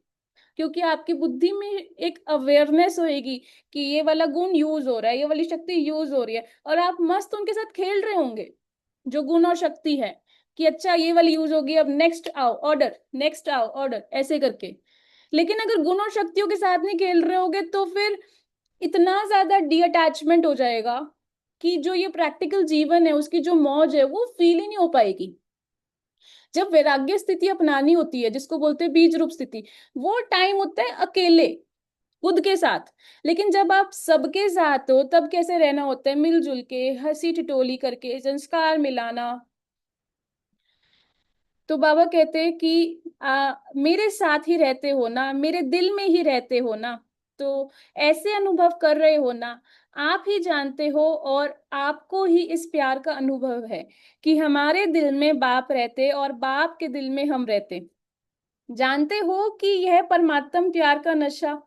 क्योंकि आपकी बुद्धि में एक अवेयरनेस होएगी कि ये वाला गुण यूज हो रहा है, ये वाली शक्ति यूज हो रही है, और आप मस्त उनके साथ खेल रहे होंगे जो गुण और शक्ति है, कि अच्छा ये वाली यूज होगी, अब नेक्स्ट आओ ऑर्डर, नेक्स्ट आओ ऑर्डर, ऐसे करके। लेकिन अगर गुण और शक्तियों के साथ नहीं खेल रहे होगे तो फिर इतना ज्यादा डी अटैचमेंट हो जाएगा कि जो ये प्रैक्टिकल जीवन है उसकी जो मौज है वो फील ही नहीं हो पाएगी। जब वैराग्य स्थिति अपनानी होती है, जिसको बोलते हैं बीज रूप स्थिति, वो टाइम होता है अकेले खुद के साथ। लेकिन जब आप सबके साथ हो तब कैसे रहना होता है? मिलजुल के, हंसी ठिठोली करके, संस्कार मिलाना। तो बाबा कहते हैं कि मेरे साथ ही रहते हो ना, मेरे दिल में ही रहते हो ना, तो ऐसे अनुभव कर रहे हो ना, आप ही जानते हो और आपको ही इस प्यार का अनुभव है कि हमारे दिल में बाप रहते और बाप के दिल में हम रहते। जानते हो कि यह परमात्म प्यार का नशा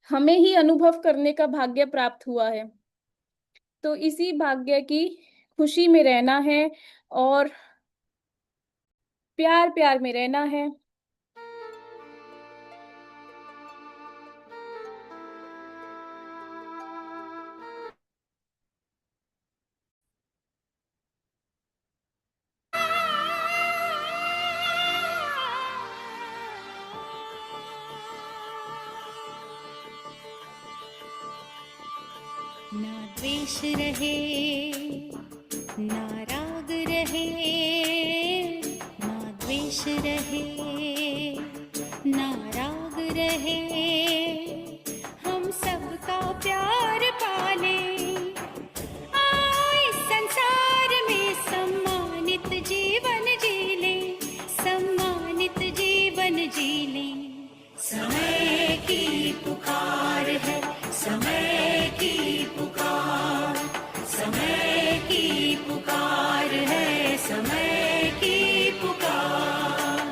हमें ही अनुभव करने का भाग्य प्राप्त हुआ है। तो इसी भाग्य की खुशी में रहना है और प्यार प्यार में रहना है। ना द्वेष रहे ना राग रहे, ना द्वेष रहे ना राग रहे, हम सबका प्यार पाले, आए संसार में सम्मानित जीवन जी ले, सम्मानित जीवन जी ले। समय की पुकार है, समय की पुकार, समय की पुकार है, समय की पुकार।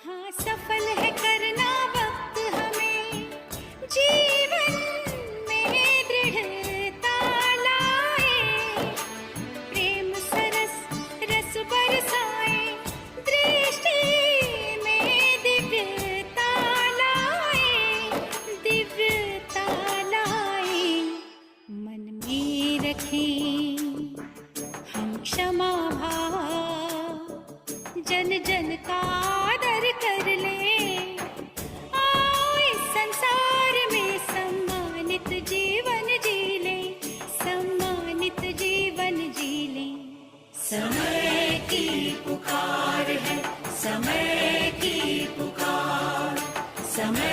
हाँ सफल है करना वक्त हमें, जीवन में दृढ़ता लाए, प्रेम सरस रस बरसाए, दृष्टि में दिव्यता लाए, दिव्यता लाए। मन में रखें हम क्षमा भाव, जन जन का आदर कर ले, आए संसार में सम्मानित जीवन जी ले, सम्मानित जीवन जी ले। समय की पुकार है, समय की पुकार, समय